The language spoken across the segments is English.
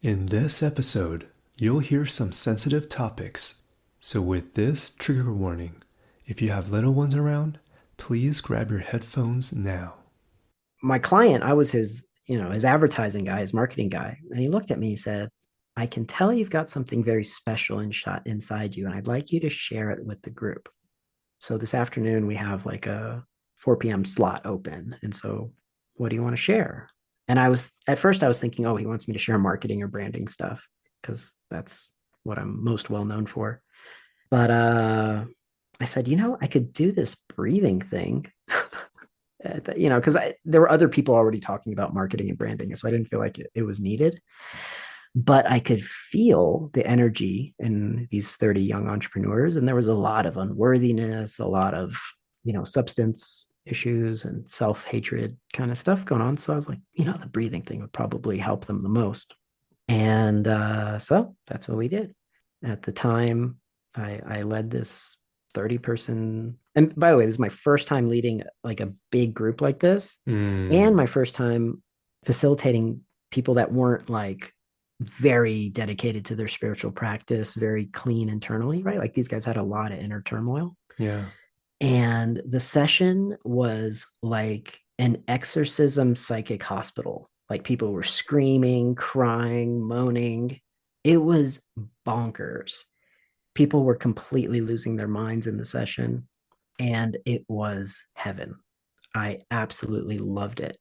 In this episode, you'll hear some sensitive topics. So with this trigger warning, if you have little ones around, please grab your headphones now. My client, I was his advertising guy, his marketing guy, and he looked at me and said, "I can tell you've got something very special inside you, and I'd like you to share it with the group." So this afternoon we have like a 4 p.m. slot open, and so what do you want to share? And at first I was thinking, oh, he wants me to share marketing or branding stuff because that's what I'm most well known for. But I said, I could do this breathing thing. Because there were other people already talking about marketing and branding, so I didn't feel like it was needed. But I could feel the energy in these 30 young entrepreneurs, and there was a lot of unworthiness, a lot of substance issues and self-hatred kind of stuff going on. So I was like, the breathing thing would probably help them the most. And so that's what we did. At the time, I led this 30-person, and by the way, this is my first time leading like a big group like this, and my first time facilitating people that weren't like very dedicated to their spiritual practice, very clean internally, right? Like these guys had a lot of inner turmoil. Yeah. And the session was like an exorcism psychic hospital. Like people were screaming, crying, moaning. It was bonkers. People were completely losing their minds in the session, and it was heaven. I absolutely loved it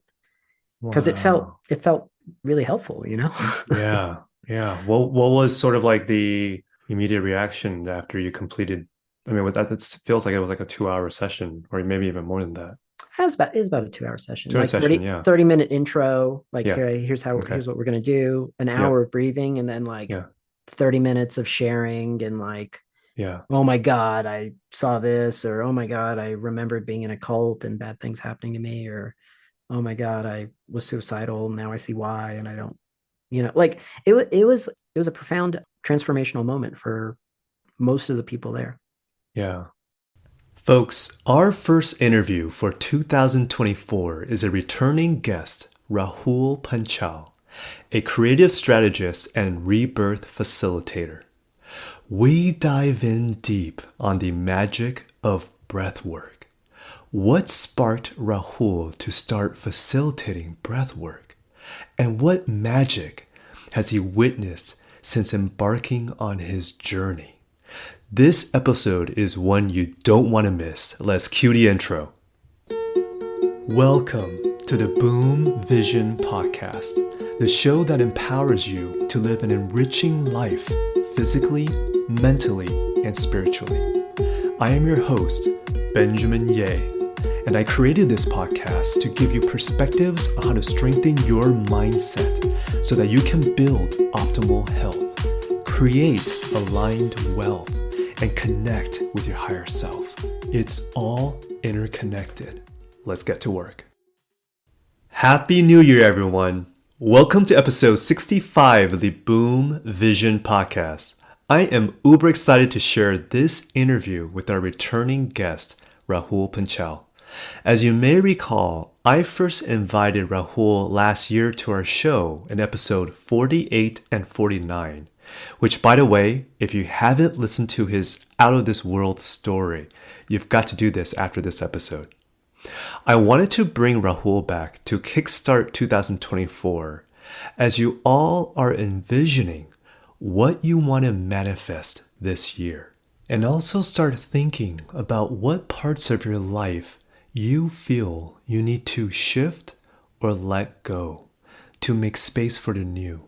because it felt Wow. it felt really helpful. Yeah. Yeah. What was sort of like the immediate reaction after you completed? I mean, with that, it feels like it was like a 2-hour session, or maybe even more than that. It was about a 2 hour session, 2-hour like session. 30 Yeah. 30 minute intro, like Yeah. Okay. here's what we're going to do, an Yeah. hour of breathing, and then like Yeah. 30 minutes of sharing and like, Yeah. oh my God, I saw this, or oh my God, I remembered being in a cult and bad things happening to me, or oh my God, I was suicidal. Now I see why. And I don't, like it was a profound transformational moment for most of the people there. Yeah. Folks, our first interview for 2024 is a returning guest, Rahul Panchal, a creative strategist and rebirth facilitator. We dive in deep on the magic of breathwork. What sparked Rahul to start facilitating breathwork? And what magic has he witnessed since embarking on his journey? This episode is one you don't want to miss. Let's cue the intro. Welcome to the Boom Vision Podcast, the show that empowers you to live an enriching life physically, mentally, and spiritually. I am your host, Benjamin Ye, and I created this podcast to give you perspectives on how to strengthen your mindset so that you can build optimal health, create aligned wealth, and connect with your higher self. It's all interconnected. Let's get to work. Happy New Year, everyone. Welcome to episode 65 of the Boom Vision Podcast. I am uber excited to share this interview with our returning guest, Rahul Panchal. As you may recall, I first invited Rahul last year to our show in episode 48 and 49. Which, by the way, if you haven't listened to his out of this world story, you've got to do this after this episode. I wanted to bring Rahul back to kickstart 2024 as you all are envisioning what you want to manifest this year. And also start thinking about what parts of your life you feel you need to shift or let go to make space for the new.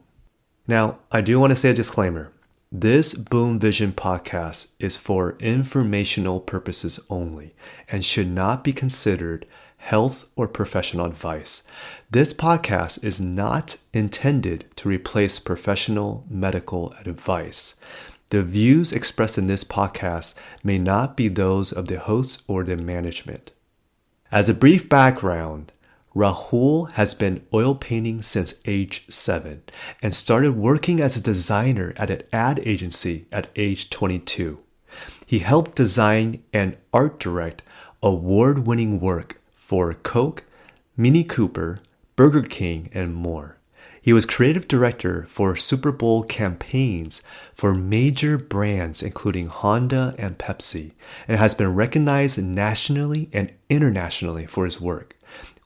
Now, I do want to say a disclaimer. This Boom Vision podcast is for informational purposes only and should not be considered health or professional advice. This podcast is not intended to replace professional medical advice. The views expressed in this podcast may not be those of the hosts or the management. As a brief background, Rahul has been oil painting since age 7 and started working as a designer at an ad agency at age 22. He helped design and art direct award-winning work for Coke, Mini Cooper, Burger King, and more. He was creative director for Super Bowl campaigns for major brands including Honda and Pepsi, and has been recognized nationally and internationally for his work,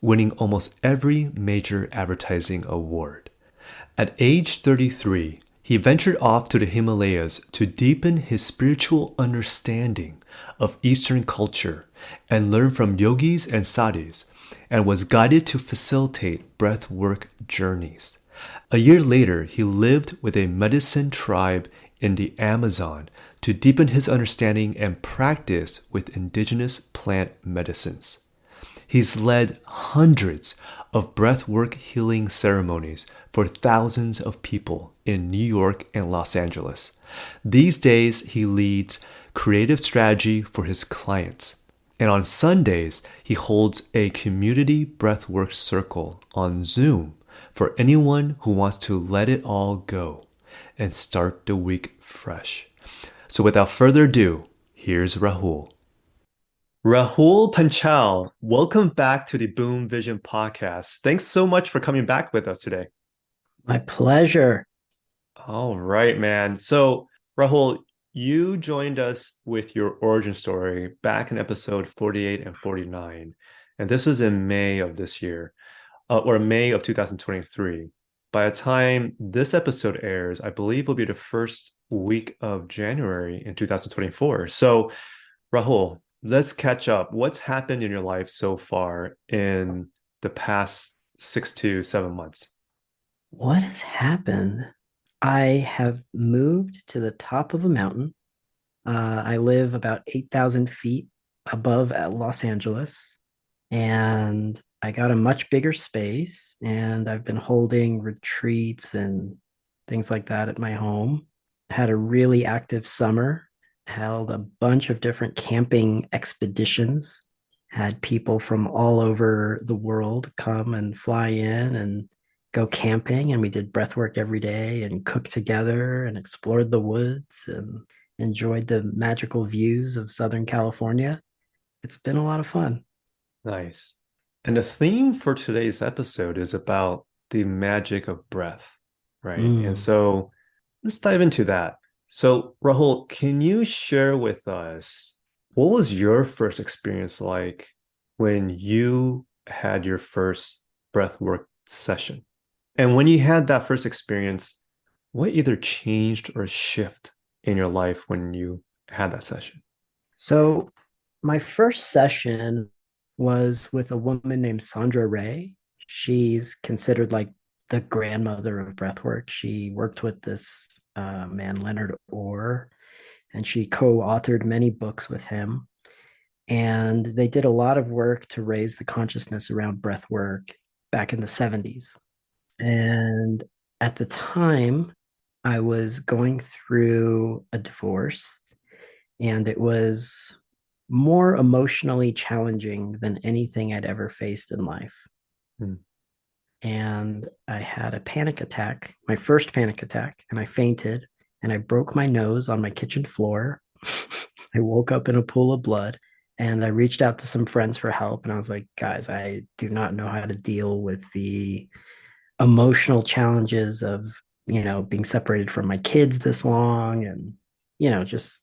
winning almost every major advertising award. At age 33, he ventured off to the Himalayas to deepen his spiritual understanding of Eastern culture and learn from yogis and sadhus, and was guided to facilitate breathwork journeys. A year later, he lived with a medicine tribe in the Amazon to deepen his understanding and practice with indigenous plant medicines. He's led hundreds of breathwork healing ceremonies for thousands of people in New York and Los Angeles. These days, he leads creative strategy for his clients. And on Sundays, he holds a community breathwork circle on Zoom for anyone who wants to let it all go and start the week fresh. So without further ado, here's Rahul. Rahul Panchal, welcome back to the Boom Vision podcast. Thanks so much for coming back with us today. My pleasure. All right, man. So, Rahul, you joined us with your origin story back in episode 48 and 49. And this was in May of this year, or May of 2023. By the time this episode airs, I believe will be the first week of January in 2024. So, Rahul, let's catch up. What's happened in your life so far in the past 6 to 7 months? What has happened? I have moved to the top of a mountain. I live about 8,000 feet above at Los Angeles, and I got a much bigger space, and I've been holding retreats and things like that at my home. Had a really active summer, held a bunch of different camping expeditions, had people from all over the world come and fly in and go camping, and we did breath work every day and cooked together and explored the woods and enjoyed the magical views of Southern California. It's been a lot of fun. Nice. And the theme for today's episode is about the magic of breath, right? And Mm. so let's dive into that. So, Rahul, can you share with us what was your first experience like when you had your first breathwork session? And when you had that first experience, what either changed or shift in your life when you had that session? So, my first session was with a woman named Sandra Ray. She's considered like the grandmother of breathwork. She worked with this man, Leonard Orr, and she co authored many books with him. And they did a lot of work to raise the consciousness around breathwork back in the 70s. And at the time, I was going through a divorce, and it was more emotionally challenging than anything I'd ever faced in life. Hmm. And I had a panic attack, my first panic attack, and I fainted and I broke my nose on my kitchen floor. I woke up in a pool of blood, and I reached out to some friends for help. And I was like, guys, I do not know how to deal with the emotional challenges of, being separated from my kids this long and, just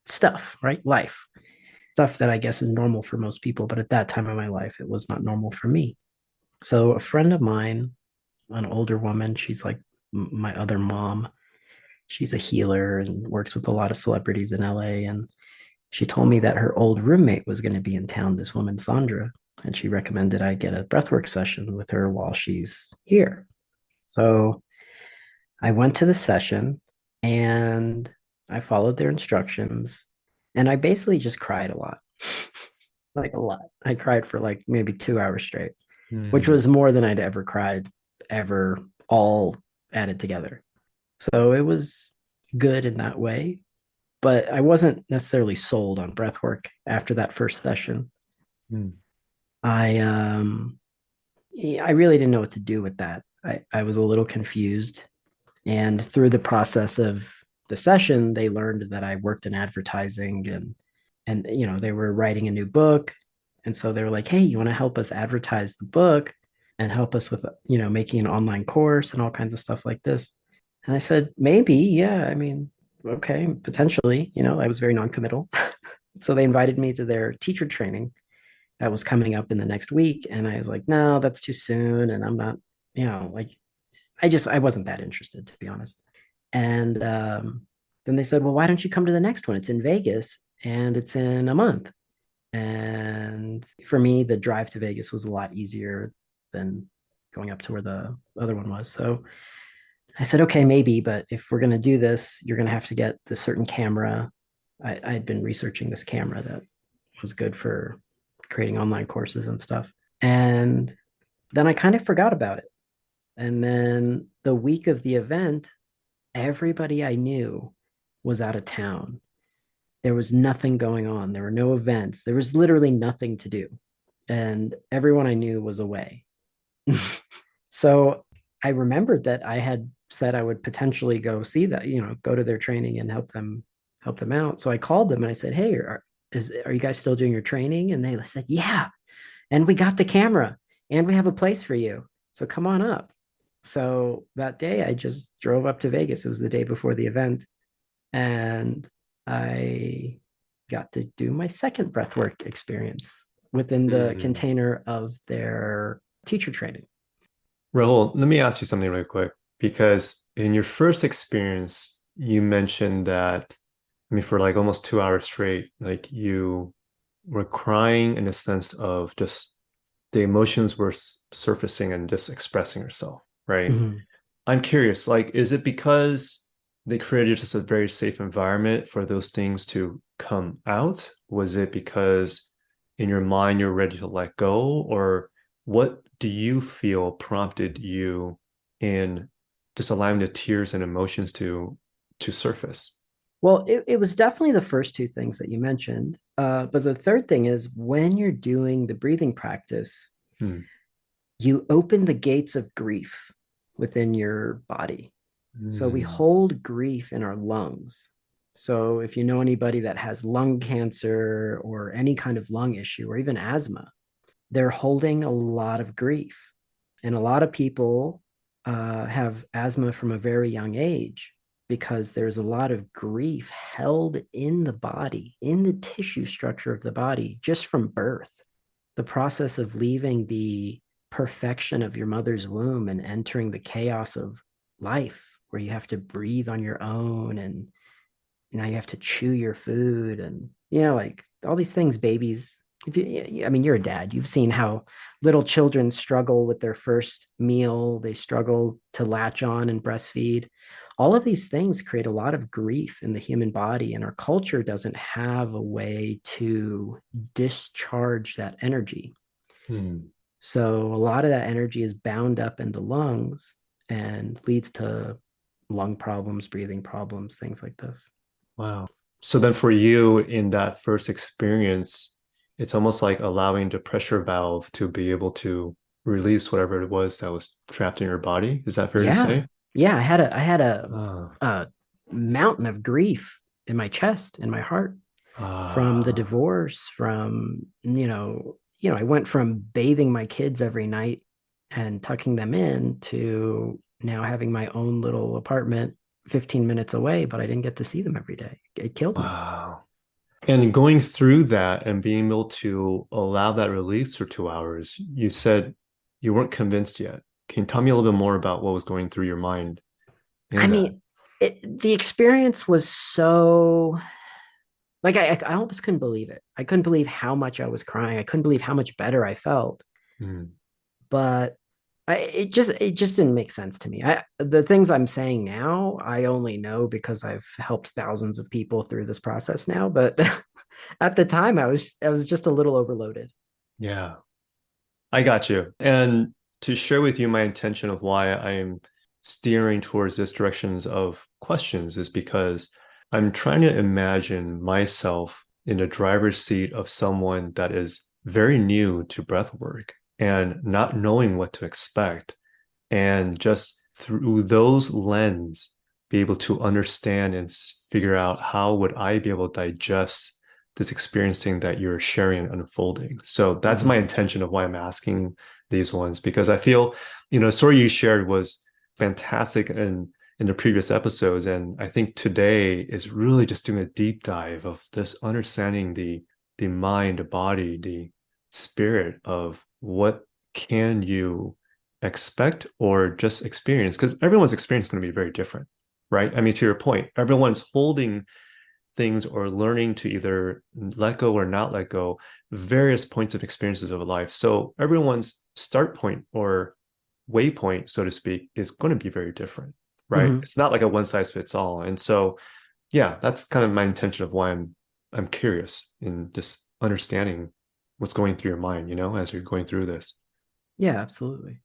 stuff, right? Life stuff that I guess is normal for most people. But at that time in my life, it was not normal for me. So a friend of mine, an older woman, she's like my other mom. She's a healer and works with a lot of celebrities in LA. And she told me that her old roommate was going to be in town, this woman, Sandra. And she recommended I get a breathwork session with her while she's here. So I went to the session and I followed their instructions. And I basically just cried a lot, like a lot. I cried for like maybe 2 hours straight, which Hmm. was more than I'd ever cried, ever, all added together. So it was good in that way. But I wasn't necessarily sold on breath work after that first session. Hmm. I I really didn't know what to do with that. I was a little confused. And through the process of the session, they learned that I worked in advertising, and they were writing a new book. And so they were like, hey, you want to help us advertise the book? and help us with, making an online course and all kinds of stuff like this. And I said, maybe, yeah. I mean, okay, potentially, I was very non-committal. So they invited me to their teacher training that was coming up in the next week. And I was like, no, that's too soon. And I'm not, like, I wasn't that interested, to be honest. And then they said, well, why don't you come to the next one? It's in Vegas and it's in a month. And for me, the drive to Vegas was a lot easier than going up to where the other one was. So I said, okay, maybe, but if we're going to do this, you're going to have to get this certain camera. I had been researching this camera that was good for creating online courses and stuff. And then I kind of forgot about it. And then the week of the event, everybody I knew was out of town. There was nothing going on. There were no events. There was literally nothing to do. And everyone I knew was away. So I remembered that I had said I would potentially go see that, go to their training and help them out. So I called them and I said, hey, are you guys still doing your training? And they said, yeah. And we got the camera and we have a place for you. So come on up. So that day I just drove up to Vegas. It was the day before the event. And I got to do my second breathwork experience within the container of their teacher training. Rahul, let me ask you something really quick, because in your first experience, you mentioned that, I mean, for like almost 2 hours straight, like you were crying in a sense of just the emotions were surfacing and just expressing yourself, right? Mm-hmm. I'm curious, like, is it because they created just a very safe environment for those things to come out? Was it because in your mind you're ready to let go? Or what do you feel prompted you in just allowing the tears and emotions to surface? Well, it was definitely the first two things that you mentioned. But the third thing is when you're doing the breathing practice, you open the gates of grief within your body. So we hold grief in our lungs. So if you know anybody that has lung cancer or any kind of lung issue or even asthma, they're holding a lot of grief. And a lot of people have asthma from a very young age because there's a lot of grief held in the body, in the tissue structure of the body, just from birth. The process of leaving the perfection of your mother's womb and entering the chaos of life, where you have to breathe on your own and now you have to chew your food and, like all these things babies, I mean, you're a dad, you've seen how little children struggle with their first meal, they struggle to latch on and breastfeed. All of these things create a lot of grief in the human body, and our culture doesn't have a way to discharge that energy. So a lot of that energy is bound up in the lungs and leads to lung problems, breathing problems, things like this. Wow. So then for you in that first experience, it's almost like allowing the pressure valve to be able to release whatever it was that was trapped in your body. Is that fair to Yeah. say? Yeah. I had a mountain of grief in my chest, in my heart, from the divorce, from, I went from bathing my kids every night and tucking them in to now having my own little apartment 15 minutes away, but I didn't get to see them every day. It killed me. Wow. And going through that and being able to allow that release for 2 hours, you said you weren't convinced yet. Can you tell me a little bit more about what was going through your mind I in that? mean, the experience was so like I almost couldn't believe it. I couldn't believe how much I was crying. I couldn't believe how much better I felt. Mm. But it just didn't make sense to me. The things I'm saying now, I only know because I've helped thousands of people through this process now. But at the time, I was just a little overloaded. Yeah, I got you. And to share with you my intention of why I'm steering towards this directions of questions is because I'm trying to imagine myself in the driver's seat of someone that is very new to breath work and not knowing what to expect, and just through those lens be able to understand and figure out how would I be able to digest this experiencing that you're sharing and unfolding. So that's my Mhm. intention of why I'm asking these ones because I feel, the story you shared was fantastic in the previous episodes. And I think today is really just doing a deep dive of just understanding the mind, the body, the spirit of what can you expect or just experience, because everyone's experience is going to be very different, right? I mean, to your point, everyone's holding things or learning to either let go or not let go, various points of experiences of life. So everyone's start point or waypoint, so to speak, is going to be very different, right? Mhm. It's not like a one size fits all. And so, yeah, that's kind of my intention of why I'm curious in just understanding what's going through your mind, as you're going through this. Yeah, absolutely.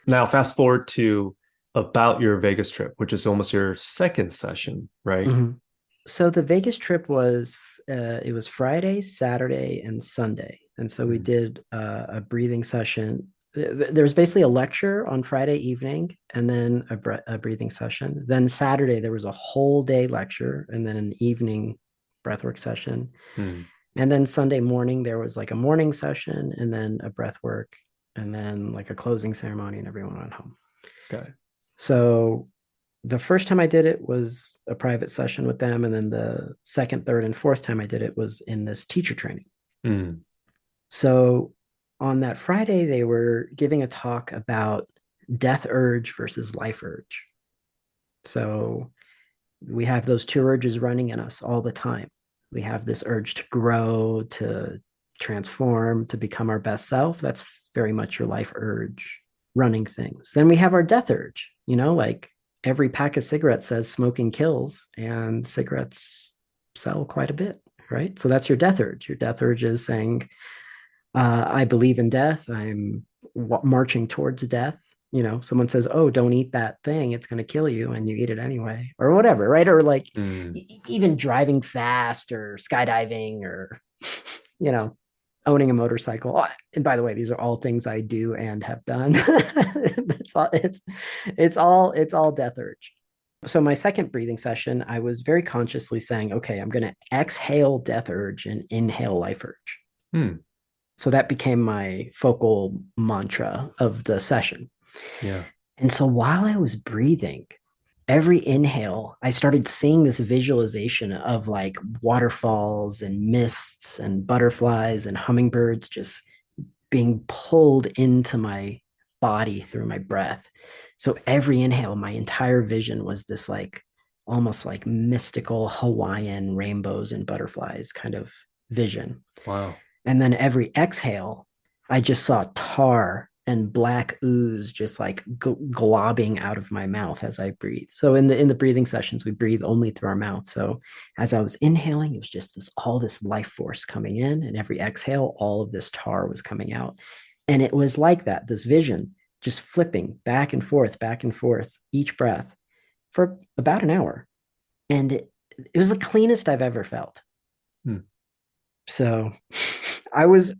Now, fast forward to about your Vegas trip, which is almost your second session, right? Mhm. So the Vegas trip was it was Friday, Saturday, and Sunday, and so we Mm, did a breathing session. There was basically a lecture on Friday evening, and then a breathing session. Then Saturday there was a whole day lecture, and then an evening breathwork session. mm, And then Sunday morning there was like a morning session, and then a breathwork, and then like a closing ceremony, and everyone went home. got it. So the first time I did it was a private session with them. And then the second, third, and fourth time I did it was in this teacher training. Mm, So on that Friday, they were giving a talk about death urge versus life urge. So we have those two urges running in us all the time. We have this urge to grow, to transform, to become our best self. That's very much your life urge running things. Then we have our death urge, like every pack of cigarettes says smoking kills, and cigarettes sell quite a bit, right? So that's your death urge. Your death urge is saying, I believe in death. I'm marching towards death. Someone says, "Oh, don't eat that thing; it's going to kill you," and you eat it anyway, or whatever, right? Or like mm, even driving fast, or skydiving, or you know, owning a motorcycle. Oh, and by the way, these are all things I do and have done. It's all death urge. So my second breathing session, I was very consciously saying, "Okay, I'm going to exhale death urge and inhale life urge." mm, So that became my focal mantra of the session. yeah. And so while I was breathing, every inhale, I started seeing this visualization of like waterfalls and mists and butterflies and hummingbirds just being pulled into my body through my breath. So every inhale, my entire vision was this like almost like mystical Hawaiian rainbows and butterflies kind of vision. Wow. And then every exhale, I just saw tar and black ooze just like globbing out of my mouth as I breathe. So in the breathing sessions, we breathe only through our mouth. So as I was inhaling, it was just this life force coming in, and every exhale, all of this tar was coming out. And it was like that, this vision just flipping back and forth, each breath for about an hour. And it was the cleanest I've ever felt. Mm, So I was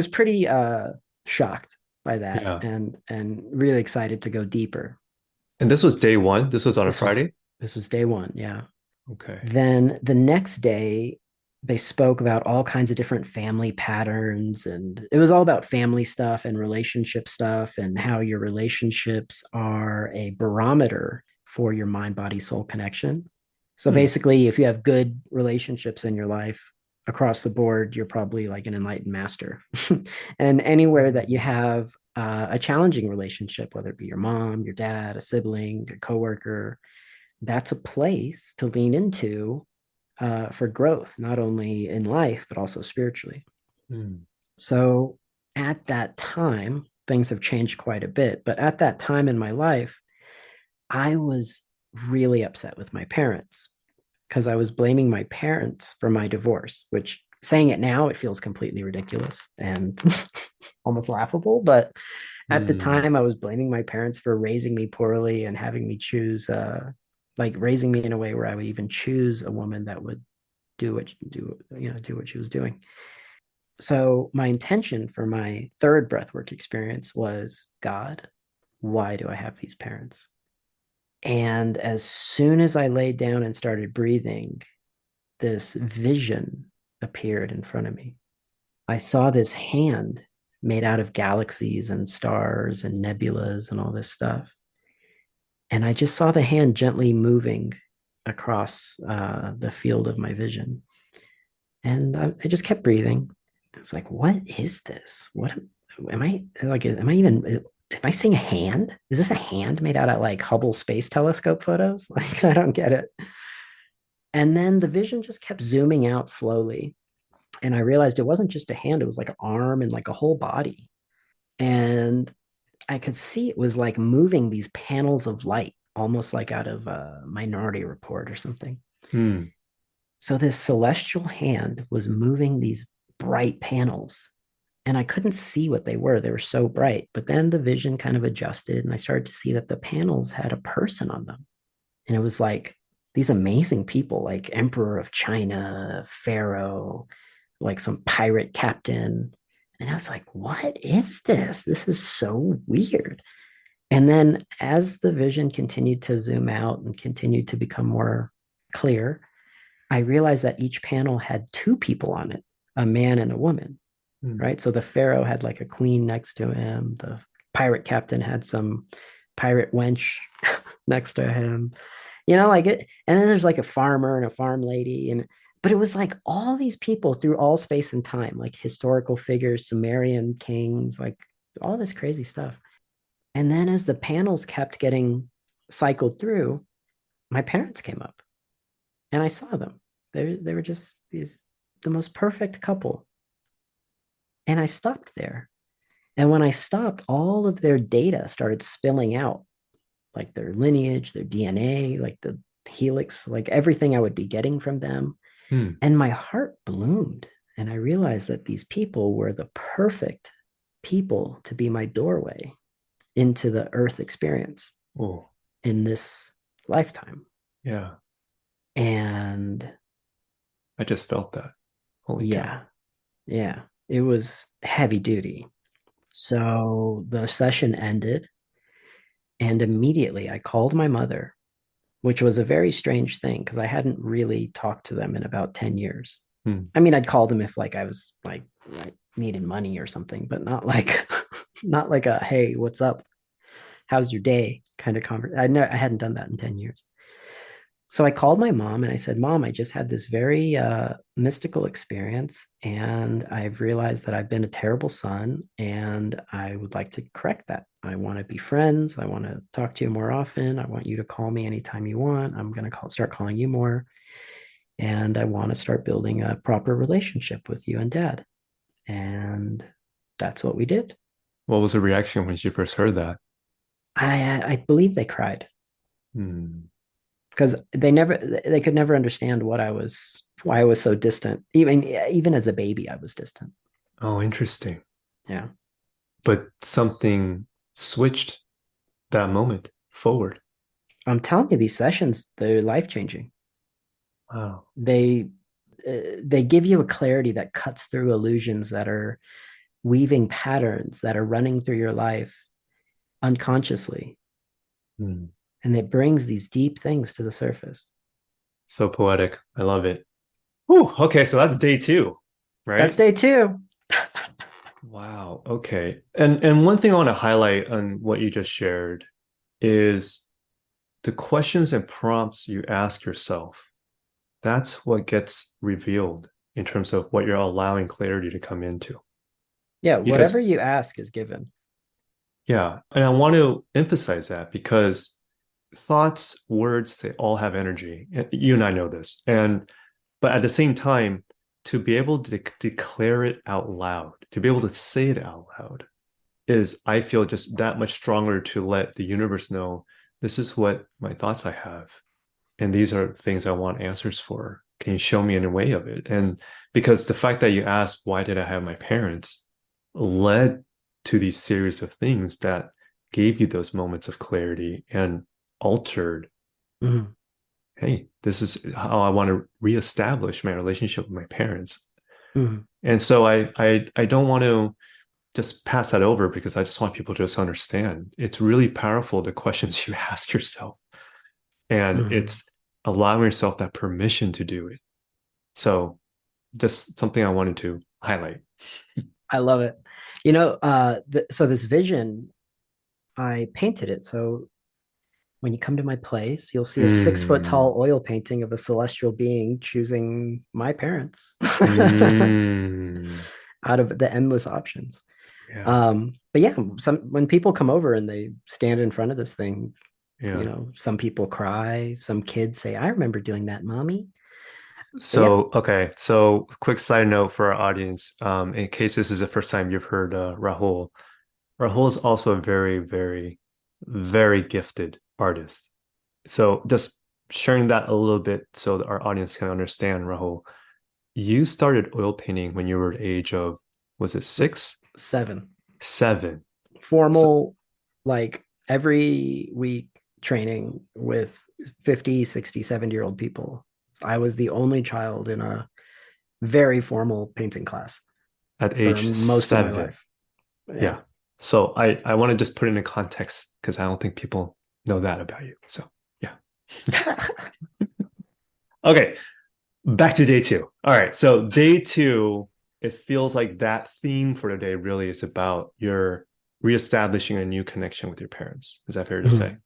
pretty shocked by that, yeah. and really excited to go deeper. And this was day one. This was on a This was Friday. this was day one, yeah. Okay. Then the next day they spoke about all kinds of different family patterns, and it was all about family stuff and relationship stuff, and how your relationships are a barometer for your mind body soul connection. So Hmm. basically, if you have good relationships in your life across the board, you're probably like an enlightened master. And anywhere that you have a challenging relationship, whether it be your mom, your dad, a sibling, a coworker, that's a place to lean into for growth, not only in life, but also spiritually. Hmm. So at that time, things have changed quite a bit. But at that time in my life, I was really upset with my parents because I was blaming my parents for my divorce, which saying it now, it feels completely ridiculous and almost laughable. But at the Hmm. time, I was blaming my parents for raising me poorly and having me choose, like raising me in a way where I would even choose a woman that would do what she was doing. So my intention for my third breathwork experience was, God, why do I have these parents? And as soon as I laid down and started breathing, this vision appeared in front of me. I saw this hand made out of galaxies and stars and nebulas and all this stuff. And I just saw the hand gently moving across the field of my vision. And I just kept breathing. I was like, what is this? What am I like? Am I seeing a hand? Is this a hand made out of like Hubble Space Telescope photos? Like, I don't get it. And then the vision just kept zooming out slowly. And I realized it wasn't just a hand, it was like an arm and like a whole body. And I could see it was like moving these panels of light, almost like out of a Minority Report or something. Hmm. So this celestial hand was moving these bright panels, and I couldn't see what they were. They were so bright. But then the vision kind of adjusted, and I started to see that the panels had a person on them. And it was like these amazing people, like Emperor of China, Pharaoh, like some pirate captain. And I was like, what is this? This is so weird. And then as the vision continued to zoom out and continued to become more clear, I realized that each panel had two people on it, a man and a woman, Hmm. right? So the pharaoh had like a queen next to him. The pirate captain had some pirate wench next to him, like it. And then there's like a farmer and a farm lady. But it was like all these people through all space and time, like historical figures, Sumerian kings, like all this crazy stuff. And then as the panels kept getting cycled through, my parents came up and I saw them. They were just the most perfect couple. And I stopped there. And when I stopped, all of their data started spilling out, like their lineage, their DNA, like the helix, like everything I would be getting from them. Hmm. And my heart bloomed. And I realized that these people were the perfect people to be my doorway into the earth experience Oh, in this lifetime. yeah. And I just felt that. Holy cow. yeah, yeah, it was heavy duty. So the session ended, and immediately I called my mother, which was a very strange thing because I hadn't really talked to them in about 10 years. Hmm. I mean, I'd call them if like I was like I needed money or something, but not like not like a hey, what's up? How's your day kind of conversation. I hadn't done that in 10 years. So I called my mom and I said, Mom, I just had this very mystical experience, and I've realized that I've been a terrible son, and I would like to correct that. I want to be friends. I want to talk to you more often. I want you to call me anytime you want. I'm going to start calling you more. And I want to start building a proper relationship with you and dad. And that's what we did. What was the reaction when she first heard that? I believe they cried Hmm. because they could never understand why I was so distant. Even as a baby, I was distant. Oh, interesting. Yeah. But something switched that moment forward. I'm telling you, these sessions, they're life changing. Wow. They they give you a clarity that cuts through illusions that are weaving patterns that are running through your life unconsciously, Hmm. and it brings these deep things to the surface. So poetic. I love it. Whew. Okay, so that's day two, That's right? day two. Wow. Okay. And one thing I want to highlight on what you just shared is the questions and prompts you ask yourself. That's what gets revealed in terms of what you're allowing clarity to come into. Yeah, whatever Because, you ask is given. yeah, and I want to emphasize that because thoughts, words, they all have energy. You and I know this. But at the same time, to be able to declare it out loud, to be able to say it out loud, is I feel just that much stronger to let the universe know this is what my thoughts I have. And these are things I want answers for. Can you show me any way of it? And because the fact that you asked, why did I have my parents, led to these series of things that gave you those moments of clarity and altered, Mhm. hey, this is how I want to reestablish my relationship with my parents. Mhm. And so I don't want to just pass that over because I just want people to just understand. It's really powerful the questions you ask yourself. And Mhm. it's allowing yourself that permission to do it. So just something I wanted to highlight. I love it. So this vision, I painted it. So when you come to my place, you'll see a 6 foot Mm, tall oil painting of a celestial being choosing my parents mm, out of the endless options. yeah, But yeah, when people come over and they stand in front of this thing, yeah. some people cry, some kids say, "I remember doing that, mommy." But yeah, So, okay. So, quick side note for our audience, in case this is the first time you've heard Rahul, Rahul is also a very, very, very gifted artist. So, just sharing that a little bit so that our audience can understand, Rahul. You started oil painting when you were the age of, was it 6, seven 7? So, formal, like every week training with 50, 60, 70-year-old people. I was the only child in a very formal painting class at for age most of my 7. life. Yeah. Yeah. So I want to just put it in context because I don't think people know that about you. So yeah. Okay, back to day two. All right. So day two, it feels like that theme for the day really is about your reestablishing a new connection with your parents. Is that fair to say?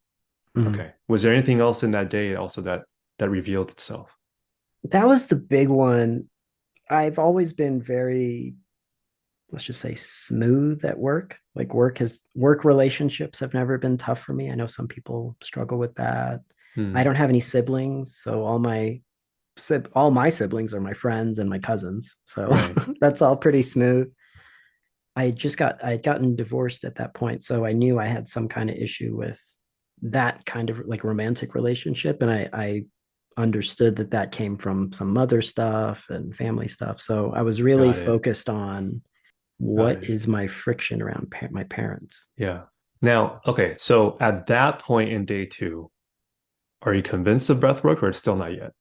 Mhm. Mhm. Okay. Was there anything else in that day also that revealed itself? That was the big one. I've always been very, let's just say, smooth at work. Like work relationships have never been tough for me. I know some people struggle with that. I Hmm. don't have any siblings, so all my siblings are my friends and my cousins. So Right. that's all pretty smooth. I had gotten divorced at that point, so I knew I had some kind of issue with that kind of like romantic relationship, and I understood that that came from some mother stuff and family stuff. So I was really Got it. focused on Got what it. is my friction around my parents. Yeah. Now, okay. So at that point in day two, are you convinced of breath work or it's still not yet?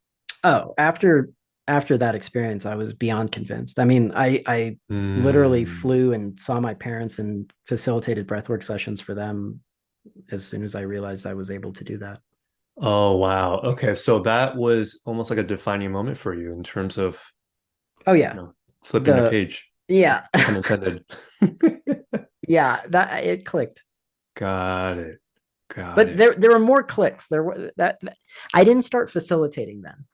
Oh, after that experience, I was beyond convinced. I mean, I literally Hmm. flew and saw my parents and facilitated breathwork sessions for them as soon as I realized I was able to do that. Oh, wow. Okay. So that was almost like a defining moment for you in terms of, Oh yeah. flipping the The page, yeah. pun intended. Yeah, that it clicked. Got it. Got But it. there were more clicks. There were that I didn't start facilitating then.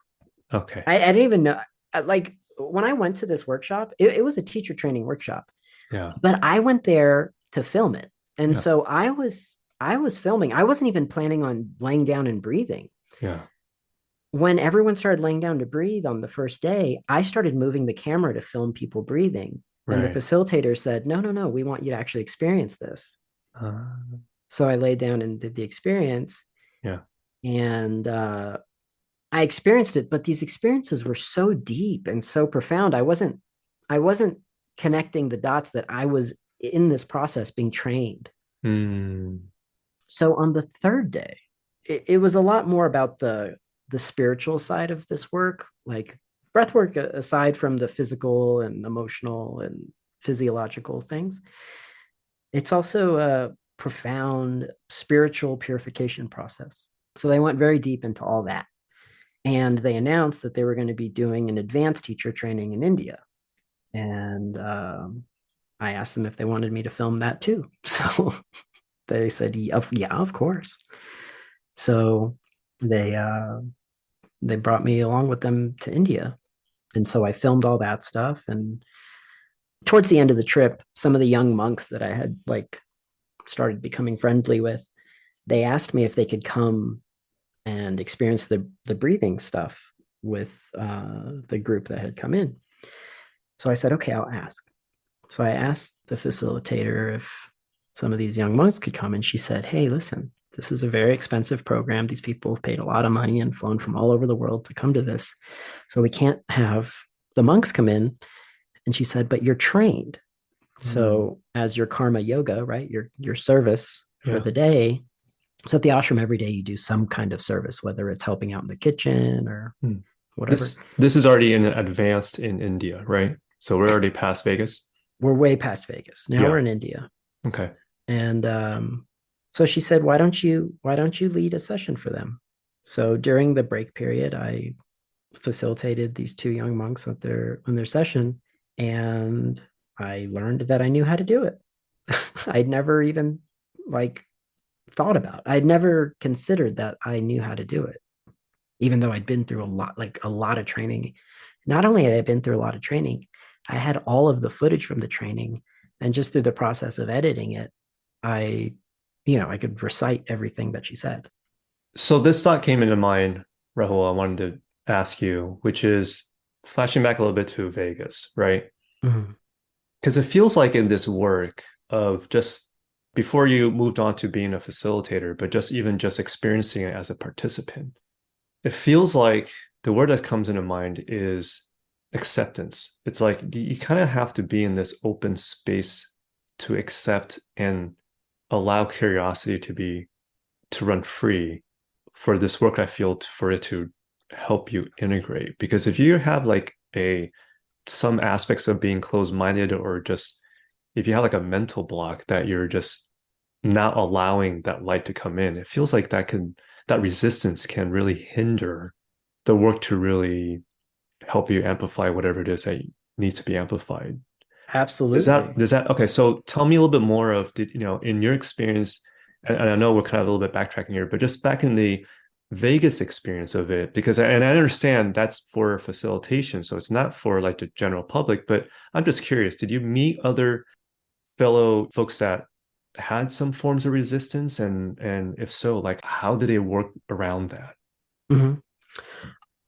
Okay. I didn't even know, like when I went to this workshop, it was a teacher training workshop, Yeah. but I went there to film it. And Yeah. so I was filming. I wasn't even planning on laying down and breathing. Yeah. When everyone started laying down to breathe on the first day, I started moving the camera to film people breathing. And the Right. facilitator said, "No, no, no, we want you to actually experience this." Uh, So I laid down and did the experience, yeah. and I experienced it. But these experiences were so deep and so profound. I wasn't connecting the dots that I was in this process being trained. Hmm. So on the third day, it was a lot more about the spiritual side of this work, like breath work aside from the physical and emotional and physiological things. It's also a profound spiritual purification process. So they went very deep into all that. And they announced that they were going to be doing an advanced teacher training in India. And I asked them if they wanted me to film that too. So they said, yeah, of course. So they they brought me along with them to India. And so I filmed all that stuff. And towards the end of the trip, some of the young monks that I had like started becoming friendly with, they asked me if they could come and experience the breathing stuff with the group that had come in. So I said, okay, I'll ask. So I asked the facilitator if some of these young monks could come, and she said, "Hey, listen, this is a very expensive program. These people have paid a lot of money and flown from all over the world to come to this. So we can't have the monks come in." And she said, "But you're trained. Hmm. So as your karma yoga, right? Your service for Yeah. the day. So at the ashram every day you do some kind of service, whether it's helping out in the kitchen or Hmm. whatever. This is already in advanced in India, right? So we're already past Vegas. We're way past Vegas. Now we're Yeah. in India." Okay. And so she said, "Why don't you lead a session for them?" So during the break period, I facilitated these two young monks with their on their session, and I learned that I knew how to do it. I'd never even like thought about. I'd never considered that I knew how to do it, even though I'd been through a lot of training. Not only had I been through a lot of training, I had all of the footage from the training, and just through the process of editing it, I, I could recite everything that she said. So this thought came into mind, Rahul, I wanted to ask you, which is flashing back a little bit to Vegas, right? Mhm. Because it feels like in this work of just before you moved on to being a facilitator, but just even just experiencing it as a participant, it feels like the word that comes into mind is acceptance. It's like you kind of have to be in this open space to accept and allow curiosity to run free for this work. I feel for it to help you integrate. Because if you have like a some aspects of being closed-minded, or just if you have like a mental block that you're just not allowing that light to come in, it feels like that resistance can really hinder the work to really help you amplify whatever it is that needs to be amplified. Absolutely. Does that okay? So tell me a little bit more of in your experience, and I know we're kind of a little bit backtracking here, but just back in the Vegas experience of it, because and I understand that's for facilitation, so it's not for like the general public, but I'm just curious, did you meet other fellow folks that had some forms of resistance, and if so, like how did they work around that? Mhm.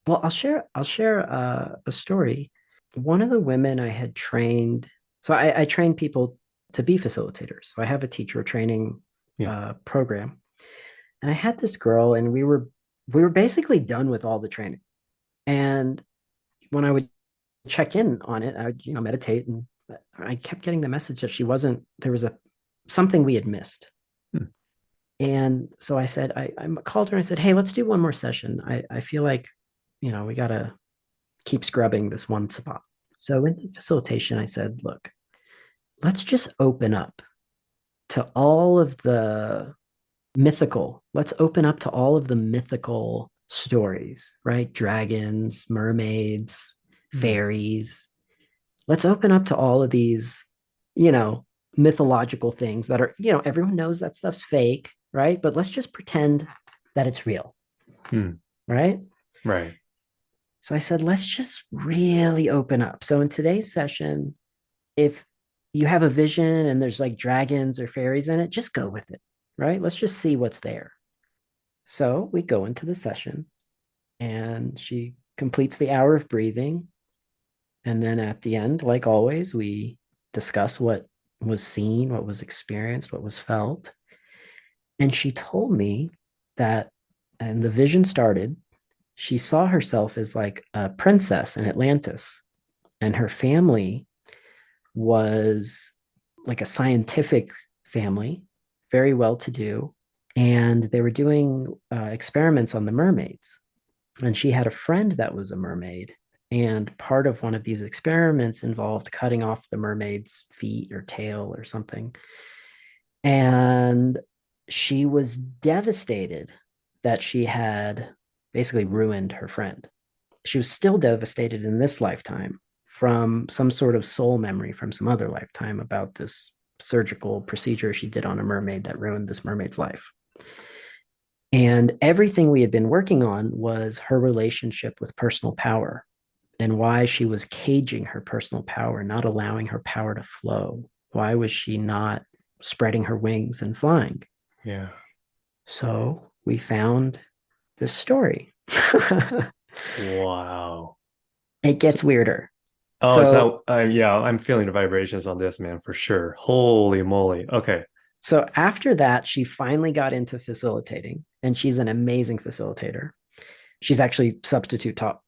Well, I'll share a story. One of the women I had trained, so I trained people to be facilitators. So I have a teacher training Yeah. program, and I had this girl, and we were basically done with all the training. And when I would check in on it, I would meditate, and I kept getting the message that she wasn't. There was a something we had missed. Hmm. And so I said, I called her and I said, hey, let's do one more session. I feel like, we got to keep scrubbing this one spot. So in the facilitation, I said, look, let's just open up to all of the let's open up to all of the mythical stories, right? Dragons, mermaids, Hmm. fairies. Let's open up to all of these, you know, mythological things that are, everyone knows that stuff's fake, right? But let's just pretend that it's real, Hmm. right? Right. So I said, let's just really open up. So in today's session, if you have a vision and there's like dragons or fairies in it, just go with it, right? Let's just see what's there. So we go into the session and she completes the hour of breathing. And then at the end, like always, we discuss what was seen, what was experienced, what was felt. And she told me that, and the vision started, she saw herself as like a princess in Atlantis, and her family was like a scientific family, very well to do. And they were doing experiments on the mermaids. And she had a friend that was a mermaid. And part of one of these experiments involved cutting off the mermaid's feet or tail or something. And she was devastated that she had basically ruined her friend. She was still devastated in this lifetime from some sort of soul memory from some other lifetime about this surgical procedure she did on a mermaid that ruined this mermaid's life. And everything we had been working on was her relationship with personal power and why she was caging her personal power, not allowing her power to flow. Why was she not spreading her wings and flying? Yeah. So we found this story. Wow. It So, gets weirder. oh, is So that yeah, I'm feeling the vibrations on this, man, for sure. Holy moly. Okay. So after that, she finally got into facilitating, and she's an amazing facilitator. She's actually substitute taught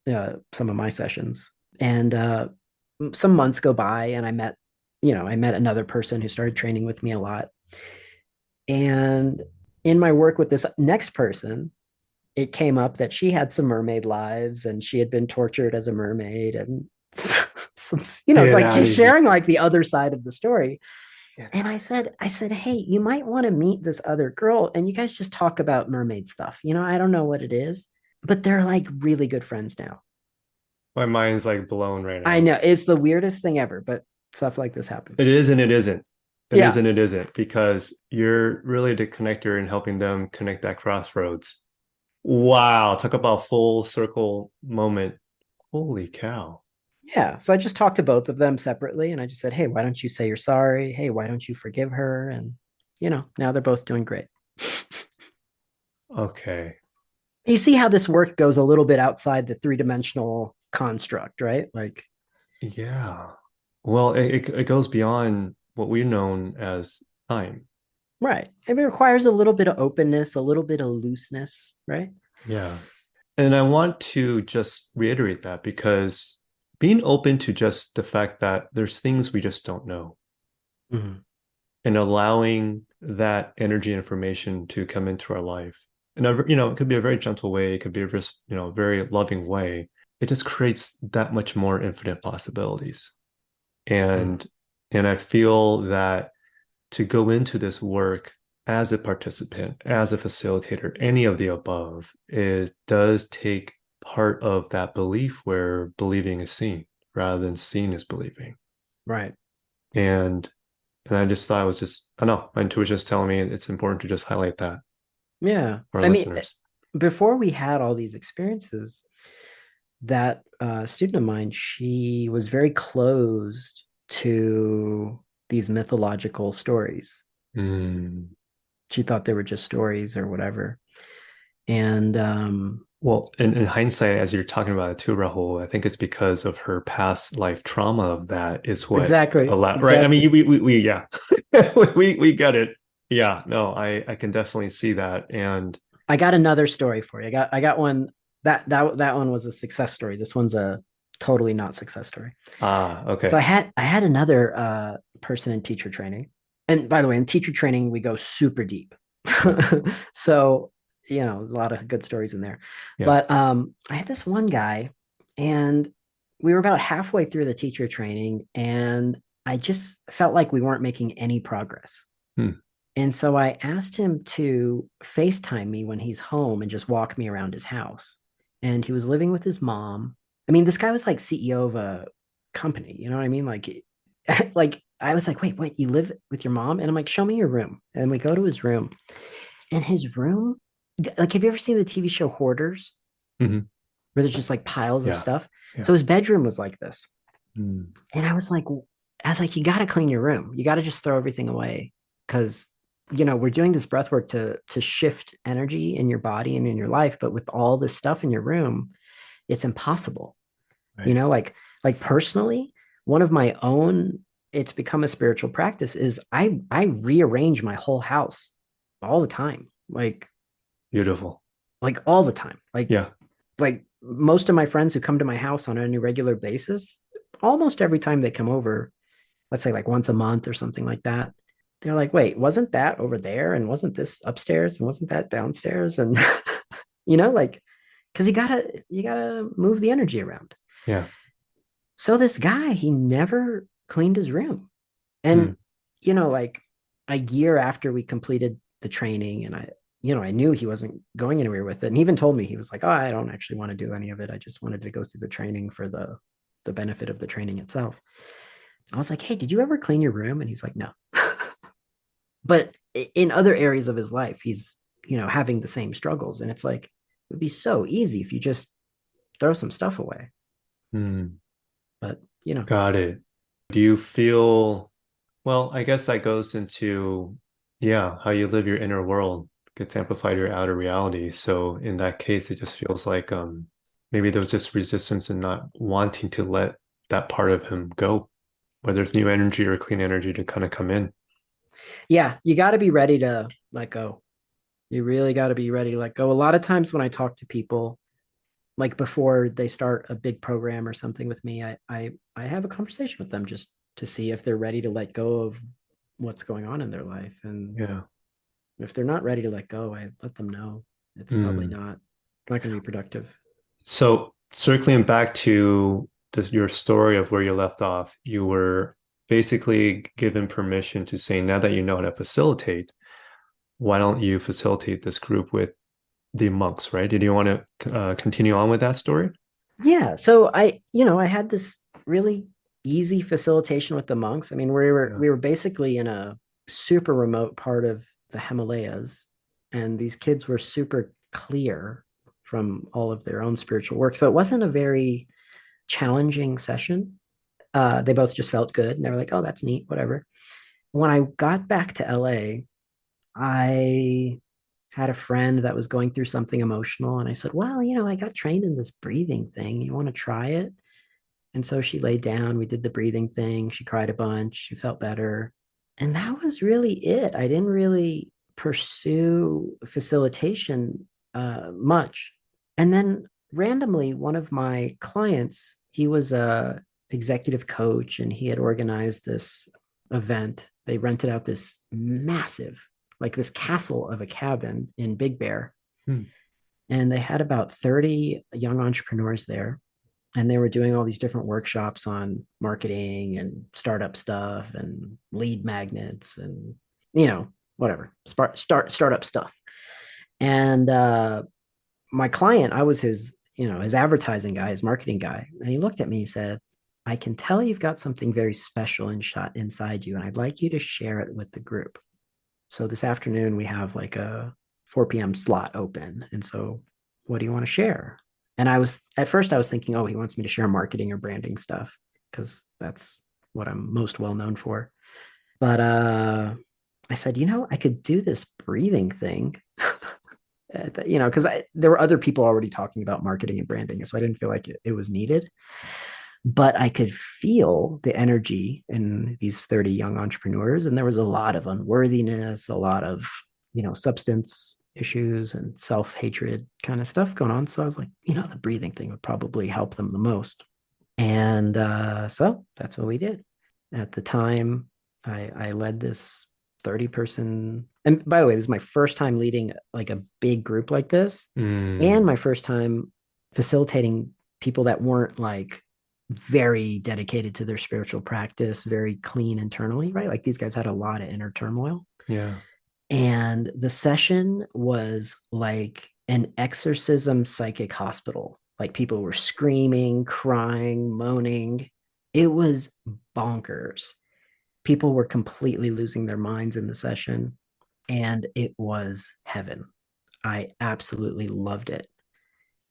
some of my sessions. And some months go by, and I met another person who started training with me a lot. And in my work with this next person, it came up that she had some mermaid lives, and she had been tortured as a mermaid, and some, Get like out she's of here. sharing like the other side of the story. Get And out. I said, hey, you might want to meet this other girl and you guys just talk about mermaid stuff. I don't know what it is, but they're like really good friends now. My mind's like blown right I now. know it's the weirdest thing ever, but stuff like this happen. It is and it isn't. It is Yeah. and it isn't because you're really the connector and helping them connect that crossroads. Wow, talk about full circle moment. Holy cow. Yeah. So I just talked to both of them separately and I just said, hey, why don't you say you're sorry? Hey, why don't you forgive her? And, now they're both doing great. Okay. You see how this work goes a little bit outside the three-dimensional construct, right? Like, Yeah. Well, it goes beyond what we've known as time. right. It requires a little bit of openness, a little bit of looseness, right? Yeah. And I want to just reiterate that because being open to just the fact that there's things we just don't know Mhm. and allowing that energy information to come into our life. And it could be a very gentle way, it could be a just, very loving way. It just creates that much more infinite possibilities. Mhm. And and I feel that to go into this work as a participant, as a facilitator, any of the above, it does take part of that belief where believing is seen rather than seeing is believing. Right. And and I just thought it was just, I don't know, my intuition is telling me it's important to just highlight that Yeah. for our I mean, listeners. before we had all these experiences, that student of mine, she was very closed to these mythological stories. Mm. She thought they were just stories or whatever. And Well, in hindsight, as you're talking about it too, Rahul, I think it's because of her past life trauma of that is what exactly, allowed, right? I mean, exactly. yeah, we get it. Yeah, no, I can definitely see that. And I got another story for you. I got one that one was a success story. This one's a totally not success story. So okay. I had another person in teacher training. And by the way, in teacher training, we go super deep. Mm, So, a lot of good stories in there. yeah. But I had this one guy, and we were about halfway through the teacher training, and I just felt like we weren't making any progress. Hmm. And so I asked him to FaceTime me when he's home and just walk me around his house. And he was living with his mom. I mean, this guy was like CEO of a company, you know what I mean? Like, like I was like, wait, you live with your mom? And I'm like, show me your room. And we go to his room. And his room, like, have you ever seen the TV show Hoarders, Hmm. where there's just like piles of Yeah. stuff? Yeah. So his bedroom was like this. Mm, And I was like, you got to clean your room. You got to just throw everything away because we're doing this breath work to shift energy in your body and in your life, but with all this stuff in your room, it's impossible. right. Like personally, one of my own, it's become a spiritual practice is I rearrange my whole house all the time. Beautiful. Like all the time. Yeah. Like most of my friends who come to my house on any regular basis, almost every time they come over, let's say like once a month or something like that. They're like, wait, wasn't that over there? And wasn't this upstairs? And wasn't that downstairs? And like, because you gotta move the energy around. Yeah. So this guy, he never cleaned his room. Hmm. And like a year after we completed the training, and I knew he wasn't going anywhere with it. And he even told me, he was like, oh, I don't actually want to do any of it. I just wanted to go through the training for the benefit of the training itself. I was like, hey, did you ever clean your room? And he's like, no. But in other areas of his life, he's, having the same struggles. And it's like, it would be so easy if you just throw some stuff away. Hmm. But, Got it. Do you feel, well, I guess that goes into, yeah, how you live your inner world gets amplified your outer reality. So in that case, it just feels like maybe there was just resistance and not wanting to let that part of him go, whether there's new energy or clean energy to kind of come in. yeah, you got to be ready to let go. You really got to be ready to let go. A lot of times when I talk to people, like before they start a big program or something with me, I have a conversation with them just to see if they're ready to let go of what's going on in their life. And Yeah. if they're not ready to let go, I let them know it's probably Mm. not going to be productive. So circling back to your story of where you left off, you were basically given permission to say, now that you know how to facilitate, why don't you facilitate this group with the monks, right? Did you want to continue on with that story? Yeah. So I had this really easy facilitation with the monks. I mean, Yeah. we were basically in a super remote part of the Himalayas, and these kids were super clear from all of their own spiritual work. So it wasn't a very challenging session. They both just felt good, and they were like, "Oh, that's neat, whatever." When I got back to LA, I had a friend that was going through something emotional, and I said, "Well, I got trained in this breathing thing. You want to try it?" And so she laid down, we did the breathing thing. She cried a bunch, she felt better. And that was really it. I didn't really pursue facilitation much. And then randomly, one of my clients, he was a executive coach and he had organized this event. They rented out this massive, like this castle of a cabin in Big Bear. Hmm. And they had about 30 young entrepreneurs there, and they were doing all these different workshops on marketing and startup stuff and lead magnets and whatever startup stuff. And my client, I was his advertising guy, his marketing guy, and he looked at me and said, "I can tell you've got something very special inside you, and I'd like you to share it with the group. So this afternoon we have like a 4 p.m. slot open. And so what do you want to share?" And at first I was thinking, oh, he wants me to share marketing or branding stuff because that's what I'm most well known for. But I said, I could do this breathing thing. Because there were other people already talking about marketing and branding. So I didn't feel like it was needed. But I could feel the energy in these 30 young entrepreneurs. And there was a lot of unworthiness, a lot of, substance issues and self-hatred kind of stuff going on. So I was like, the breathing thing would probably help them the most. And so that's what we did. At the time, I led this 30-person. And by the way, this is my first time leading like a big group like this, and Mm. my first time facilitating people that weren't like very dedicated to their spiritual practice, very clean internally, right? Like these guys had a lot of inner turmoil. Yeah. And the session was like an exorcism psychic hospital. Like people were screaming, crying, moaning. It was bonkers. People were completely losing their minds in the session, and it was heaven. I absolutely loved it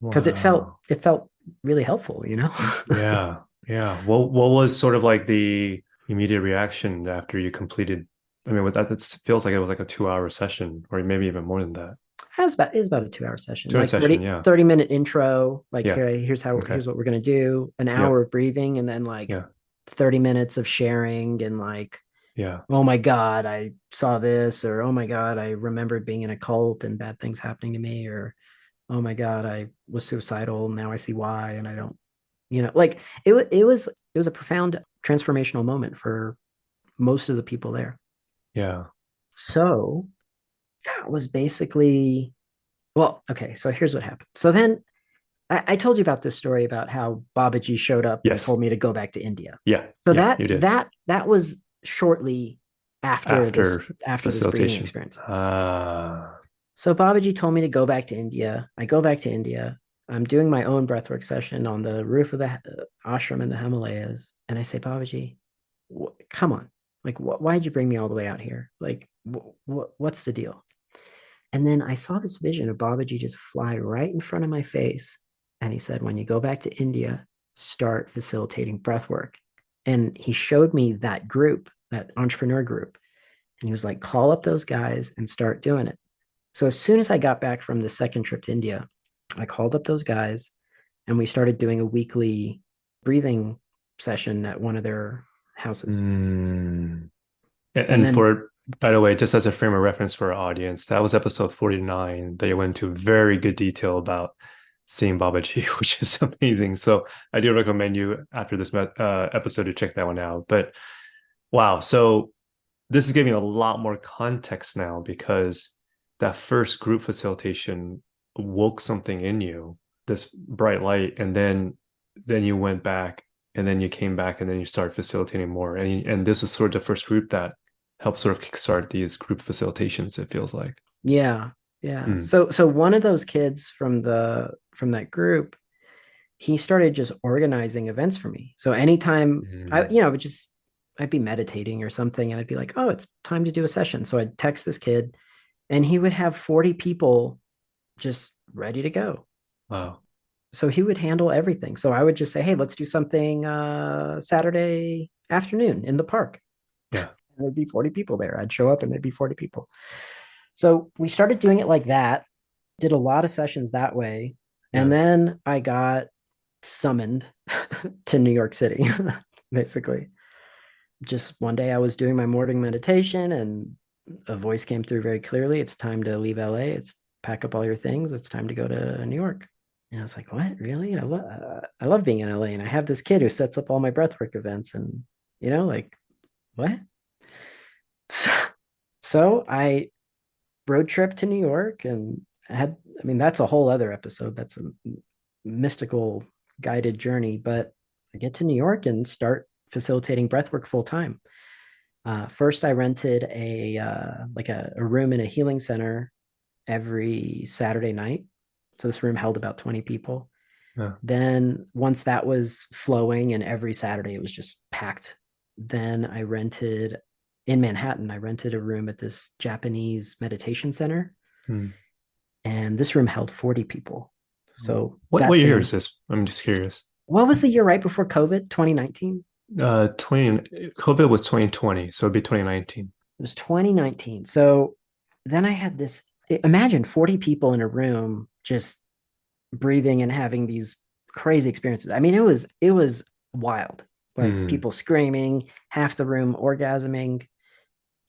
because Wow. it felt really helpful. Yeah. Yeah. What was sort of like the immediate reaction after you completed? I mean, with that, it feels like it was like a 2 hour session, or maybe even more than that. It was about a 2 hour session, 2 hour like session. Yeah. 30 minute intro, like Yeah. Okay. here's what we're gonna do, an Yep. hour of breathing, and then like Yeah. 30 minutes of sharing and like, Yeah. oh my God, I saw this, or oh my God, I remembered being in a cult and bad things happening to me, or oh my God, I was suicidal. Now I see why, and I don't, like it was a profound transformational moment for most of the people there. Yeah. So that was basically, well, okay. So here's what happened. So then I told you about this story about how Babaji showed up and Yes. told me to go back to India. Yeah. So Yeah. that You did that that was shortly after after this breathing facilitation. experience. Ah. So Babaji told me to go back to India. I go back to India. I'm doing my own breathwork session on the roof of the ashram in the Himalayas, and I say, Babaji, come on, like, why'd you bring me all the way out here? Like, what's the deal? And then I saw this vision of Babaji just fly right in front of my face. And he said, when you go back to India, start facilitating breath work. And he showed me that group, that entrepreneur group. And he was like, call up those guys and start doing it. So as soon as I got back from the second trip to India, I called up those guys and we started doing a weekly breathing session at one of their houses. Mm. And And then, for, by the way, just as a frame of reference for our audience, that was episode 49. They went into very good detail about seeing Babaji, which is amazing. So I do recommend you after this episode to check that one out. But wow, so this is giving a lot more context now because that first group facilitation woke something in you, this bright light, and then you went back and then you came back and then you started facilitating more. And this was sort of the first group that helped sort of kickstart these group facilitations, it feels like. yeah, yeah. Mm. So one of those kids from that group, he started just organizing events for me. So anytime would just, I'd be meditating or something and I'd be like, oh, it's time to do a session. So I'd text this kid and he would have 40 people just ready to go. Wow. So he would handle everything. So I would just say, hey, let's do something Saturday afternoon in the park. Yeah. And there'd be 40 people there. I'd show up and there'd be 40 people. So we started doing it like that, did a lot of sessions that way. And Yeah. then I got summoned to New York City, basically. Just one day I was doing my morning meditation and a voice came through very clearly. It's time to leave LA. It's pack up all your things. It's time to go to New York. And I was like, what? Really? I love being in LA. And I have this kid who sets up all my breathwork events. And, like, what? So I road trip to New York and that's a whole other episode. That's a mystical guided journey. But I get to New York and start facilitating breathwork full time. First, I rented a room in a healing center every Saturday night. So this room held about 20 people. Yeah. Then once that was flowing and every Saturday it was just packed, then in Manhattan, I rented a room at this Japanese meditation center. And this room held 40 people. So what year is this? I'm just curious. What was the year right before COVID? 2019? 20 COVID was 2020, so it'd be 2019. It was 2019. So then I had this, imagine 40 people in a room just breathing and having these crazy experiences. I mean, it was wild. Like people screaming, half the room orgasming,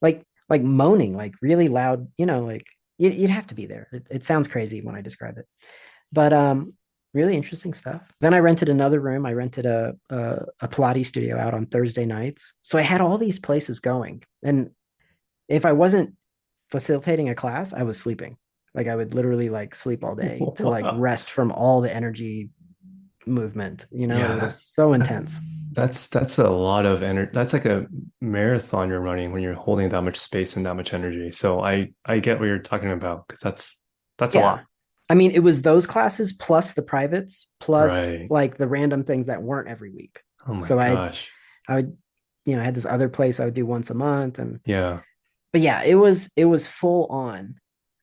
like moaning, like really loud, like you'd have to be there. It sounds crazy when I describe it. But really interesting stuff. Then I rented another room. I rented a Pilates studio out on Thursday nights. So I had all these places going. And if I wasn't facilitating a class, I was sleeping. Like I would literally like sleep all day to like rest from all the energy movement. Yeah, it was so intense. that's a lot of energy. That's like a marathon you're running when you're holding that much space and that much energy. So I get what you're talking about because that's a lot. Yeah. I mean, it was those classes plus the privates, plus Right. like the random things that weren't every week. Oh my So gosh. I would, I had this other place I would do once a month. Yeah. But yeah, it was full on.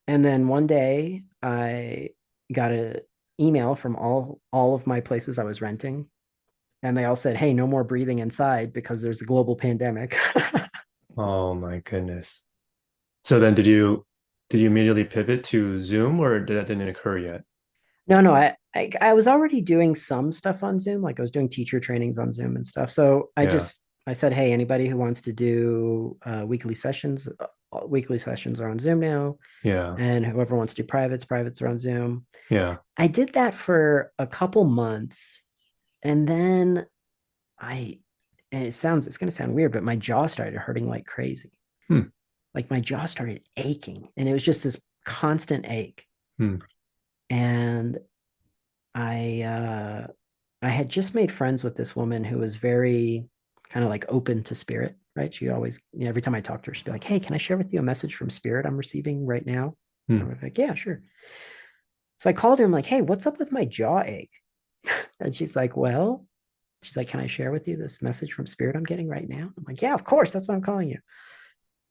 And then one day I got an email from all of my places I was renting. And they all said, hey, no more breathing inside because there's a global pandemic. Oh my goodness. So then did you immediately pivot to Zoom or did that didn't occur yet? No, I was already doing some stuff on Zoom, like I was doing teacher trainings on Zoom and stuff. So Yeah. I said, hey, anybody who wants to do weekly sessions are on Zoom now, Yeah. and whoever wants to do privates are on Zoom. Yeah. I did that for a couple months, and then I and it's going to sound weird, but my jaw started hurting like crazy. Hmm. Like my jaw started aching, and it was just this constant ache. Hmm. And I had just made friends with this woman who was very kind of like open to spirit, right? She always, every time I talked to her, she'd be like, hey, can I share with you a message from spirit I'm receiving right now? Hmm. And I'm like, yeah, sure. So I called her. I'm like, hey, what's up with my jaw ache? And she's like, can I share with you this message from spirit I'm getting right now? I'm like, yeah, of course. That's why I'm calling you.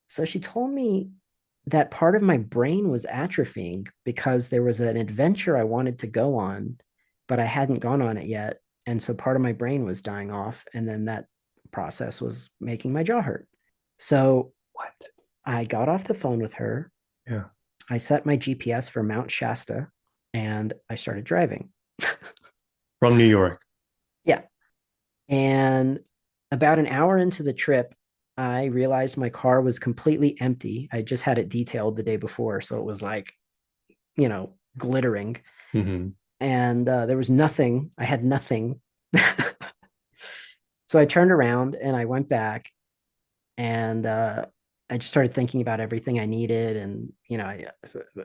So she told me that part of my brain was atrophying because there was an adventure I wanted to go on, but I hadn't gone on it yet. And so part of my brain was dying off. And then that process was making my jaw hurt. So What? I got off the phone with her. Yeah. I set my GPS for Mount Shasta and I started driving. From New York. Yeah. And about an hour into the trip, I realized my car was completely empty. I just had it detailed the day before. So it was like, glittering. Hmm. And there was nothing. I had nothing. So I turned around and I went back and I just started thinking about everything I needed. And, I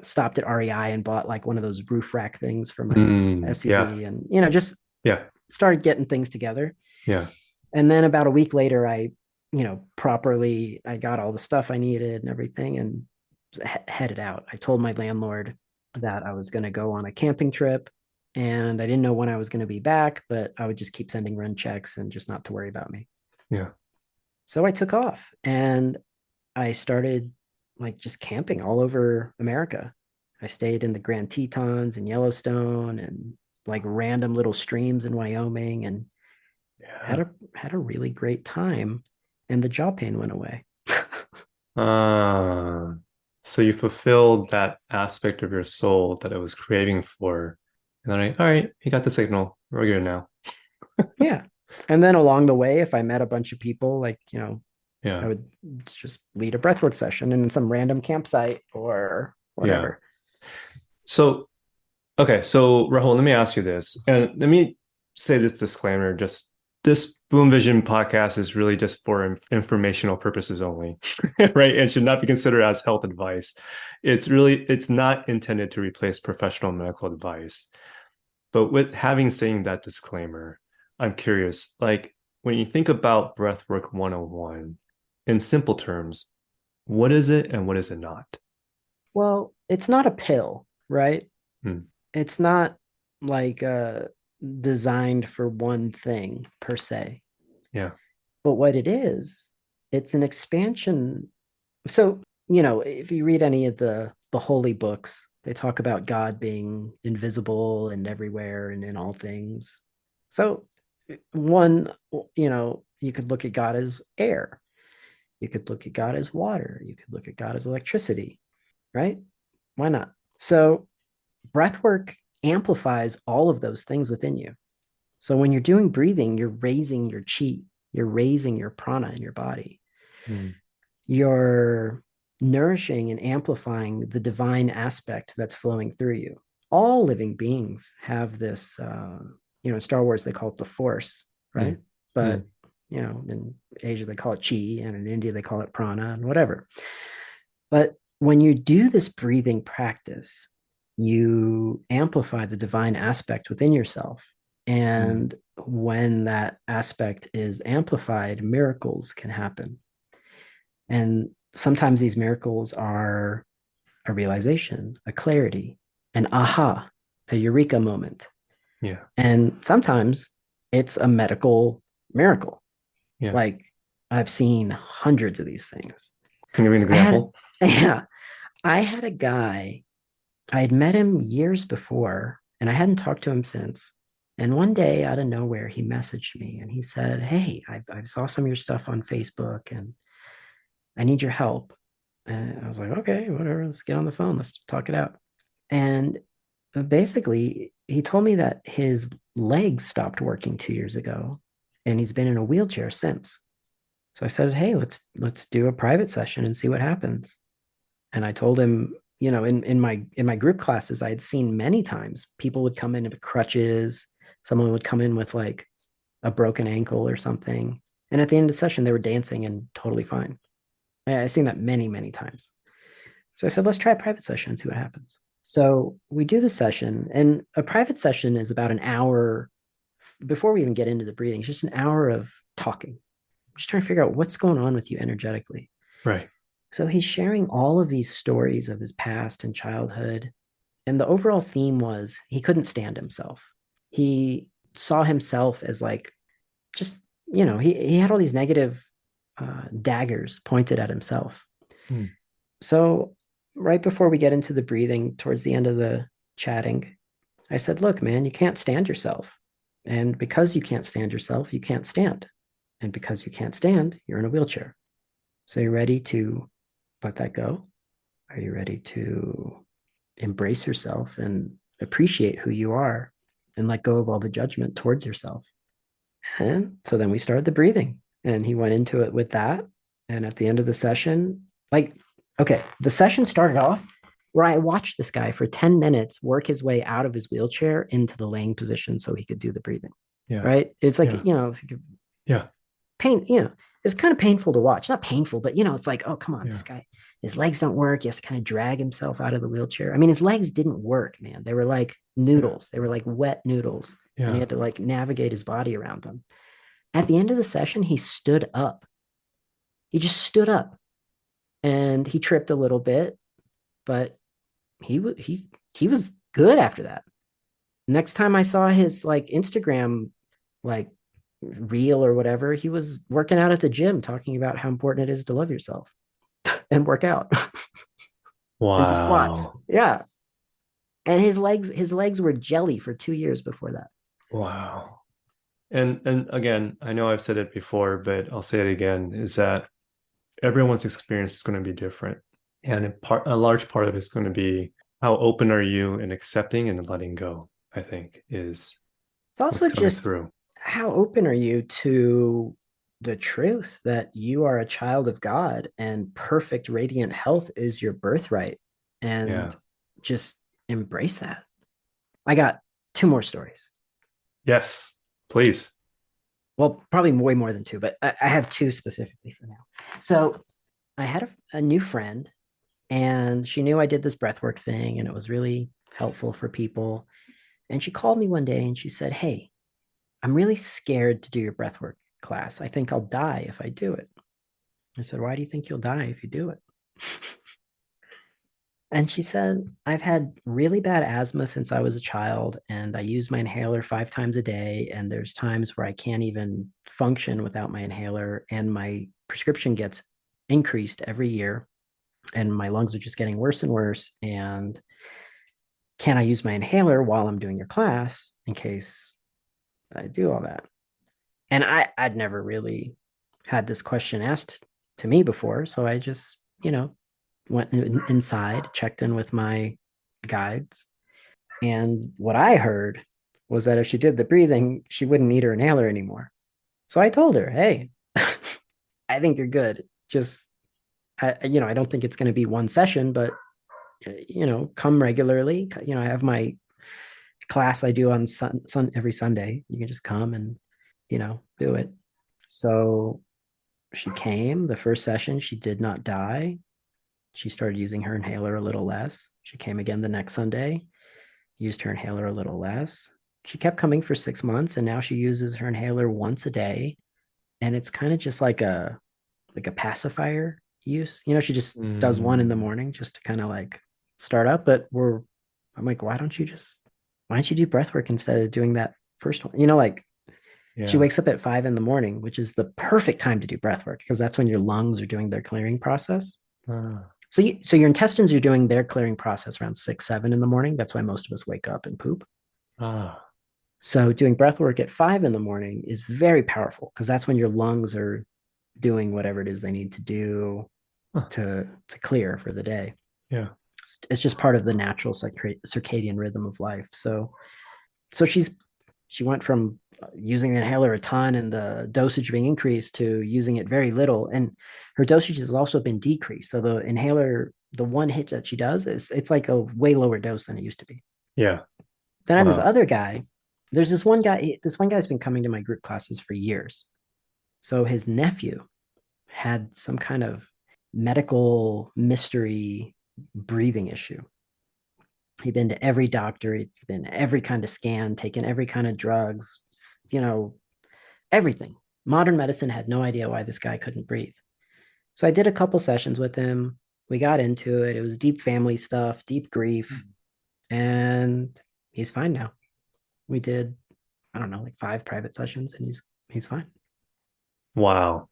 stopped at REI and bought like one of those roof rack things for my Yeah. SUV and, just Yeah. started getting things together. Yeah. And then about a week later, I got all the stuff I needed and everything and headed out. I told my landlord that I was going to go on a camping trip. and I didn't know when I was going to be back, but I would just keep sending run checks and just not to worry about me. Yeah. So I took off and I started like just camping all over America. I stayed in the Grand Tetons and Yellowstone and like random little streams in Wyoming and Yeah. had a really great time, and the jaw pain went away. Uh, so you fulfilled that aspect of your soul that it was craving for. And then, all right, you got the signal. We're good now. Yeah. And then along the way, if I met a bunch of people, like, I Yeah. would just lead a breathwork session in some random campsite or Yeah. whatever. So, okay. So, Rahul, let me ask you this. And let me say this disclaimer, just this Boom Vision podcast is really just for informational purposes only, right? And should not be considered as health advice. It's not intended to replace professional medical advice. But with having saying that disclaimer, I'm curious, like when you think about Breathwork 101, in simple terms, what is it and what is it not? Well, it's not a pill, right? Hmm. It's not like designed for one thing per se. Yeah. But what it is, it's an expansion. So, if you read any of the holy books, they talk about God being invisible and everywhere and in all things. So, one, you could look at God as air. You could look at God as water. You could look at God as electricity, right? Why not? So, breath work amplifies all of those things within you. So, when you're doing breathing, you're raising your chi, you're raising your prana in your body. Hmm. You're nourishing and amplifying the divine aspect that's flowing through you. All living beings have this, in Star Wars, they call it the Force, Hmm. right? Hmm. But, in Asia, they call it chi, and in India, they call it prana and whatever. But when you do this breathing practice, you amplify the divine aspect within yourself. Hmm. And when that aspect is amplified, miracles can happen. And sometimes these miracles are a realization, a clarity, an aha, a eureka moment. Yeah. And sometimes it's a medical miracle. Yeah. Like I've seen hundreds of these things. Can you give me an I had, example? yeah, I had a guy, I had met him years before and I hadn't talked to him since. And one day out of nowhere, he messaged me and he said, "Hey, I saw some of your stuff on Facebook and I need your help." And I was like, "Okay, whatever, let's get on the phone. Let's talk it out." And basically, he told me that his legs stopped working 2 years ago and he's been in a wheelchair since. So I said, "Hey, let's do a private session and see what happens." And I told him, in my group classes, I had seen many times people would come in with crutches, someone would come in with like a broken ankle or something. And at the end of the session, they were dancing and totally fine. I've seen that many, many times. So I said, let's try a private session and see what happens. So we do the session, and a private session is about an hour before we even get into the breathing. It's just an hour of talking, just trying to figure out what's going on with you energetically. Right. So he's sharing all of these stories of his past and childhood. And the overall theme was he couldn't stand himself. He saw himself as like, just, he had all these negative daggers pointed at himself. Hmm. So, right before we get into the breathing, towards the end of the chatting, I said, "Look, man, you can't stand yourself. And because you can't stand yourself, you can't stand. And because you can't stand, you're in a wheelchair. So, you're ready to let that go? Are you ready to embrace yourself and appreciate who you are and let go of all the judgment towards yourself?" And so then we started the breathing, and he went into it with that. And at the end of the session, like, okay, the session started off where I watched this guy for 10 minutes work his way out of his wheelchair into the laying position so he could do the breathing. Yeah. Right. It's like, Yeah. it's like Yeah. pain, it's kind of painful to watch. Not painful, but it's like, oh, come on, Yeah. this guy, his legs don't work. He has to kind of drag himself out of the wheelchair. I mean, his legs didn't work, man. They were like Yeah. noodles. They were like wet noodles. And he Yeah. had to like navigate his body around them. At the end of the session, he stood up. He just stood up and he tripped a little bit, but he was good after that. Next time I saw his like Instagram like reel or whatever, he was working out at the gym talking about how important it is to love yourself and work out and do squats. Wow. Yeah. And his legs were jelly for 2 years before that. Wow. And again, I know I've said it before, but I'll say it again, is that everyone's experience is going to be different. And a large part of it's going to be how open are you in accepting and letting go, I think, is It's what's also coming just through. how open are you to the truth that you are a child of God and perfect radiant health is your birthright, and Yeah. just embrace that. I got two more stories. Yes, please. Well, probably way more than two, but I have two specifically for now. So I had a new friend, and she knew I did this breathwork thing, and it was really helpful for people. And she called me one day and she said, "Hey, I'm really scared to do your breathwork class. I think I'll die if I do it." I said, "Why do you think you'll die if you do it?" And she said, "I've had really bad asthma since I was a child, and I use my inhaler 5 times a day. And there's times where I can't even function without my inhaler, and my prescription gets increased every year, and my lungs are just getting worse and worse. And can I use my inhaler while I'm doing your class in case I do all that?" And I'd never really had this question asked to me before. So I just, went inside, checked in with my guides. And what I heard was that if she did the breathing, she wouldn't need her inhaler anymore. So I told her, "Hey, I think you're good. Just, I don't think it's going to be one session, but, come regularly. I have my class I do on every Sunday. You can just come and, do it." So she came the first session. She did not die. She started using her inhaler a little less. She came again the next Sunday, used her inhaler a little less. She kept coming for 6 months, and now she uses her inhaler once a day. And it's kind of just like a pacifier use. She just does one in the Mm, morning just to kind of like start up. But I'm like, why don't you do breath work instead of doing that first one? Like she yeah. wakes up at 5 in the morning, which is the perfect time to do breath work because that's when your lungs are doing their clearing process. Ah, So your intestines are doing their clearing process around 6, 7 in the morning. That's why most of us wake up and poop. ah, So doing breath work at 5 in the morning is very powerful because that's when your lungs are doing whatever it is they need to do huh, to clear for the day. yeah. It's just part of the natural circadian rhythm of life. So she went from using the inhaler a ton and the dosage being increased to using it very little, and her dosage has also been decreased. So the inhaler, the one hit that she does, it's like a way lower dose than it used to be. Yeah. Then I have this Wow. other guy. There's this one guy. This one guy's been coming to my group classes for years. So his nephew had some kind of medical mystery breathing issue. He'd been to every doctor, he'd been every kind of scan, taken every kind of drugs, you know, everything. Modern medicine had no idea why this guy couldn't breathe. So I did a couple sessions with him. We got into it. It was deep family stuff, deep grief, and he's fine now. We did, I don't know, like 5 private sessions, and he's fine. Wow.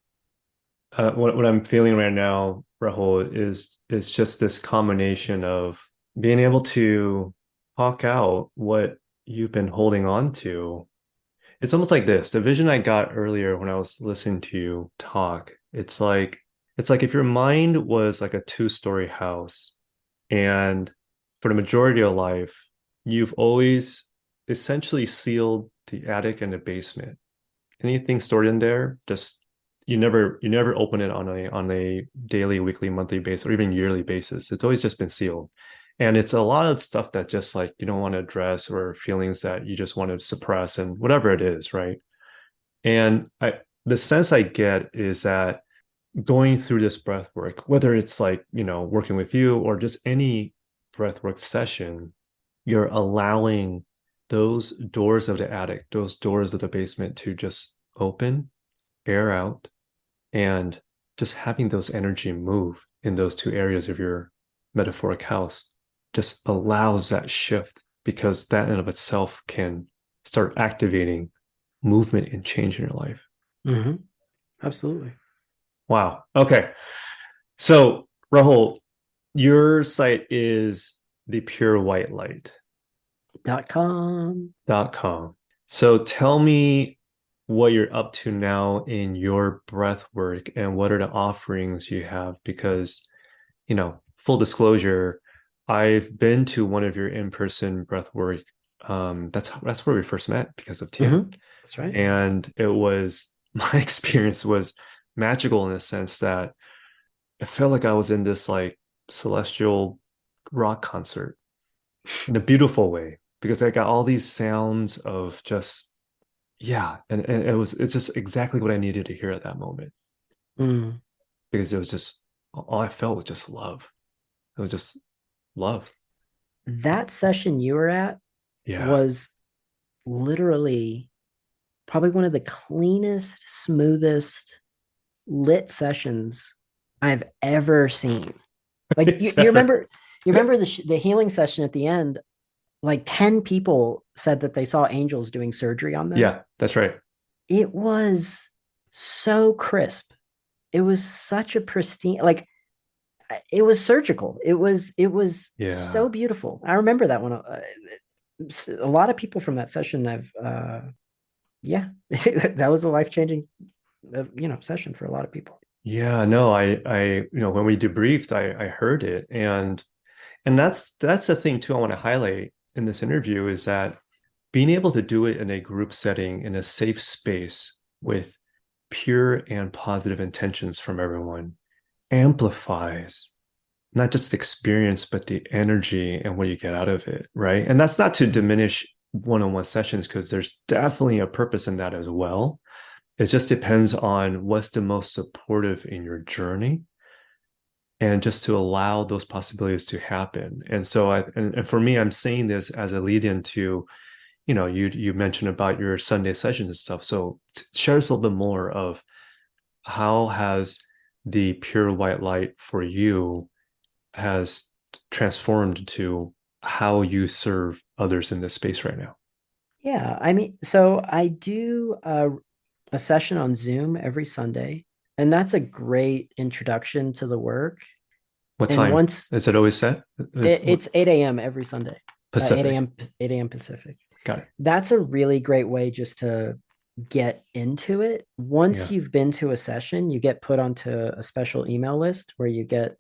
What I'm feeling right now, Rahul, is just this combination of being able to talk out what you've been holding on to. It's almost like this. The vision I got earlier when I was listening to you talk, it's like if your mind was like a two-story house, and for the majority of life, you've always essentially sealed the attic and the basement. Anything stored in there, just you never open it on a daily, weekly, monthly basis, or even yearly basis. It's always just been sealed. And it's a lot of stuff that just like you don't want to address, or feelings that you just want to suppress, and whatever it is, right? And the sense I get is that going through this breath work, whether it's like, working with you or just any breath work session, you're allowing those doors of the attic, those doors of the basement to just open, air out, and just having those energy move in those two areas of your metaphoric house just allows that shift because that in of itself can start activating movement and change in your life. Mm-hmm. Absolutely. Wow. Okay. So, Rahul, your site is the pure white .com. light.com. So tell me what you're up to now in your breath work and what are the offerings you have because, full disclosure, I've been to one of your in-person breath work. That's where we first met because of Tien. Mm-hmm. That's right. And it was my experience was magical in the sense that it felt like I was in this like celestial rock concert in a beautiful way because I got all these sounds of just yeah, and it's just exactly what I needed to hear at that moment Mm. because it was just all I felt was just love. It was just love. That session you were at Yeah. was literally probably one of the cleanest, smoothest lit sessions I've ever seen. Like Is you that right? remember the healing session at the end, like 10 people said that they saw angels doing surgery on them. Yeah, that's right. It was so crisp. It was such a pristine, like it was surgical. It was so Yeah. beautiful. I remember that one. A lot of people from that session have yeah, that was a life-changing session for a lot of people. Yeah, no, when we debriefed, I heard it, and that's the thing too. I want to highlight in this interview is that being able to do it in a group setting in a safe space with pure and positive intentions from everyone amplifies not just the experience, but the energy and what you get out of it, right? And that's not to diminish one-on-one sessions because there's definitely a purpose in that as well. It just depends on what's the most supportive in your journey and just to allow those possibilities to happen. And so and for me, I'm saying this as a lead into, you mentioned about your Sunday sessions and stuff. So share us a little bit more of how has the pure white light for you has transformed to how you serve others in this space right now. Yeah, I mean, so I do a session on Zoom every Sunday, and that's a great introduction to the work. What And time once is it always set? It's it's 8 a.m. every Sunday, 8 Pacific. a.m. 8 a.m. Pacific. Got it. That's a really great way just to get into it. Once Yeah. you've been to a session, you get put onto a special email list where you get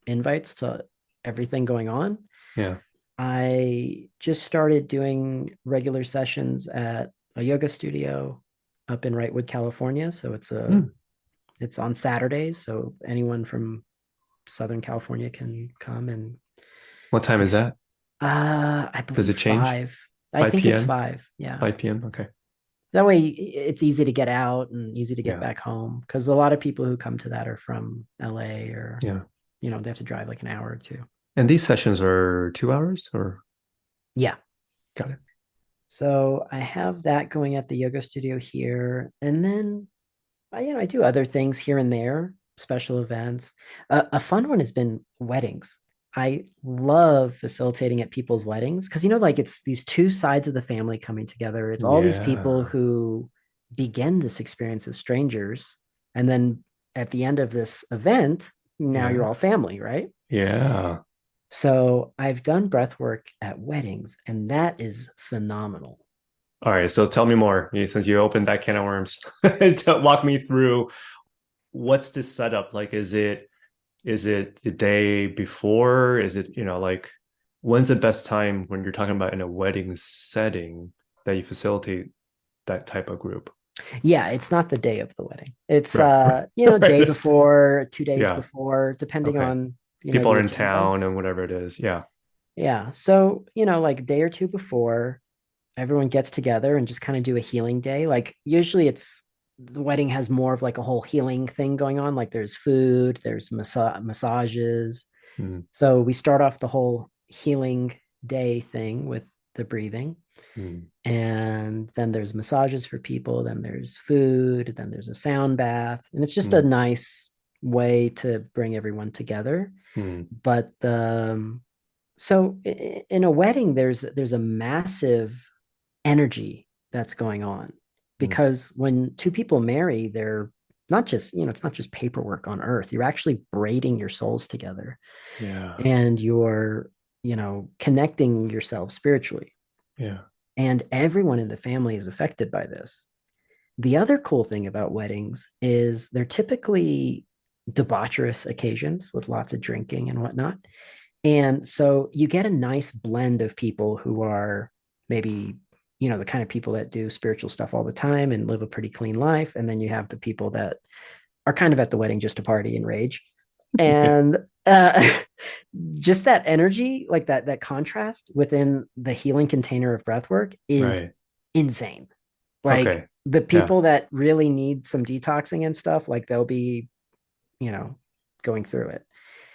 invites to everything going on. Yeah. I just started doing regular sessions at a yoga studio up in Wrightwood, California. So Hmm. it's on Saturdays. So anyone from Southern California can come and What time is that? I Does believe it change? 5. I 5 think it's p.m. 5. Yeah. 5 p.m. Okay. That way it's easy to get out and easy to get Yeah. back home because a lot of people who come to that are from LA or Yeah. they have to drive like an hour or two. And these sessions are 2 hours or Yeah. got it. So I have that going at the yoga studio here. And then I do other things here and there, special events. A fun one has been weddings. I love facilitating at people's weddings because, like it's these two sides of the family coming together. It's all these people Yeah. who begin this experience as strangers. And then at the end of this event, now you're Yeah. all family, right? Yeah. So I've done breath work at weddings, and that is phenomenal. All right. So tell me more. Since you opened that can of worms, walk me through what's this setup like? Is it the day before? Is it, like when's the best time when you're talking about in a wedding setting that you facilitate that type of group? Yeah, it's not the day of the wedding. It's Right. Right. day before, 2 days Yeah. before, depending Okay. on, People the are in agenda. town and whatever it is. Yeah. Yeah. So, like a day or two before, everyone gets together and just kind of do a healing day. Like usually it's the wedding has more of like a whole healing thing going on. Like there's food, there's massages. Mm, So we start off the whole healing day thing with the breathing. mm, And then there's massages for people, then there's food, then there's a sound bath, and it's just a mm, nice way to bring everyone together. mm, But So in a wedding, there's a massive energy that's going on Mm. because when two people marry, they're not just, it's not just paperwork on earth. You're actually braiding your souls together Yeah. and you're, connecting yourself spiritually. Yeah. And everyone in the family is affected by this. The other cool thing about weddings is they're typically debaucherous occasions with lots of drinking and whatnot. And so you get a nice blend of people who are maybe, the kind of people that do spiritual stuff all the time and live a pretty clean life. And then you have the people that are kind of at the wedding just to party and rage. And just that energy, like that contrast within the healing container of breathwork is Right. insane. Like Okay. the Yeah. people that really need some detoxing and stuff, like they'll be, you know, going through it.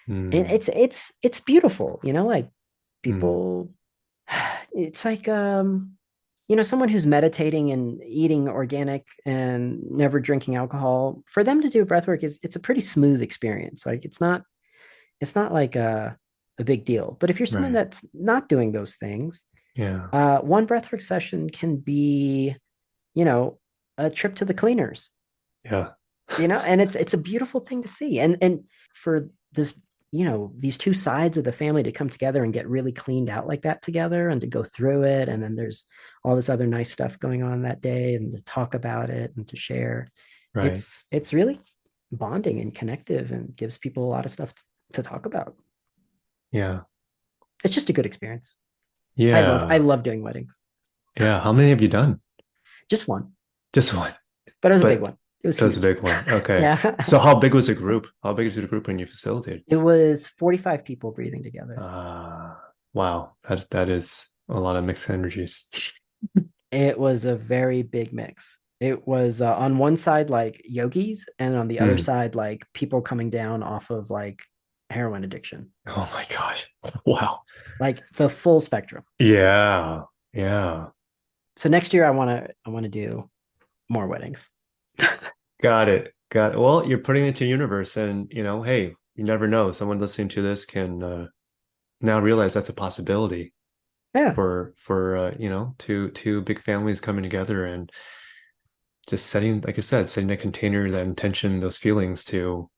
And Mm. it's beautiful, like Mm. people it's like someone who's meditating and eating organic and never drinking alcohol, for them to do breathwork is it's a pretty smooth experience. Like it's not like a big deal. But if you're someone Right. that's not doing those things, Yeah. one breathwork session can be, you know, a trip to the cleaners, Yeah. and it's a beautiful thing to see. And for this, these two sides of the family to come together and get really cleaned out like that together and to go through it. And then there's all this other nice stuff going on that day and to talk about it and to share. Right. It's really bonding and connective and gives people a lot of stuff to talk about. Yeah. It's just a good experience. I Yeah. love doing weddings. Yeah. How many have you done? Just one, Just one. but it was a big But one. It was that was a huge. big one. Okay. Yeah. So how big was the group? How big was the group when you facilitated? It was 45 people breathing together. Wow. That is a lot of mixed energies. It was a very big mix. It was on one side like yogis, and on the other Mm. side like people coming down off of like heroin addiction, Oh my gosh. Wow. like the full spectrum. Yeah. Yeah. So next year I want to do more weddings. Got it. Got it. Well, you're putting it to universe and hey, you never know. Someone listening to this can now realize that's a possibility Yeah. for two big families coming together and just setting, like I said, setting a container, that intention, those feelings to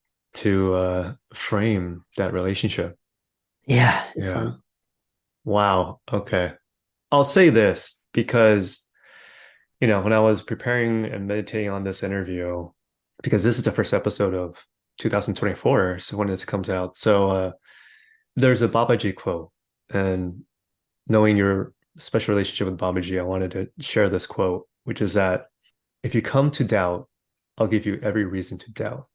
frame that relationship. Yeah, it's Yeah. fun. Wow. Okay. I'll say this because when I was preparing and meditating on this interview, because this is the first episode of 2024, so when this comes out. So there's a Babaji quote, and knowing your special relationship with Babaji, I wanted to share this quote, which is that if you come to doubt, I'll give you every reason to doubt.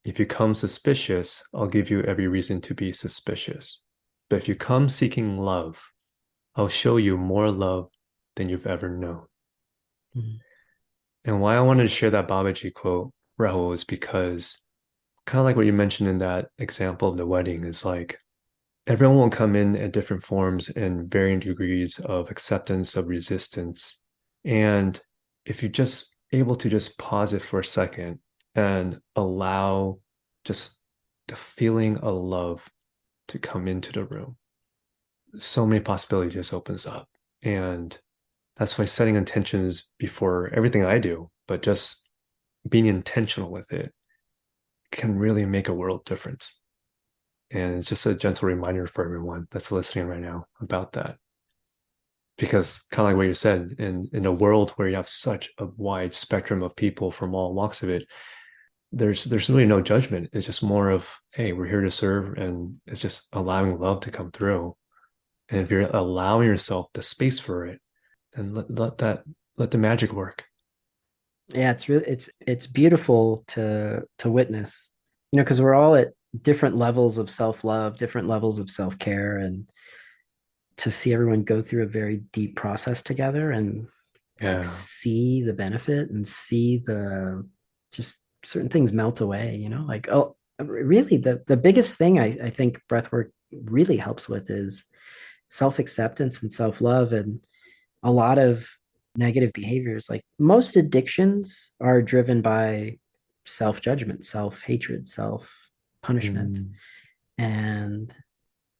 If you come suspicious, I'll give you every reason to be suspicious. But if you come seeking love, I'll show you more love than you've ever known. Mhm. And why I wanted to share that Babaji quote, Rahul, is because kind of like what you mentioned in that example of the wedding is like everyone will come in at different forms and varying degrees of acceptance, of resistance. And if you're just able to just pause it for a second and allow just the feeling of love to come into the room, so many possibilities just opens up. And that's why setting intentions before everything I do, but just being intentional with it can really make a world difference. And it's just a gentle reminder for everyone that's listening right now about that. Because kind of like what you said, in a world where you have such a wide spectrum of people from all walks of it, there's really no judgment. It's just more of, hey, we're here to serve, and it's just allowing love to come through. And if you're allowing yourself the space for it, then let the magic work. Yeah, it's beautiful to witness, because we're all at different levels of self-love, different levels of self-care, and to see everyone go through a very deep process together and like Yeah. see the benefit and see the just certain things melt away, like, oh, really the biggest thing I think breathwork really helps with is self-acceptance and self-love. And a lot of negative behaviors, like most addictions, are driven by self-judgment, self-hatred, self-punishment. Mm, And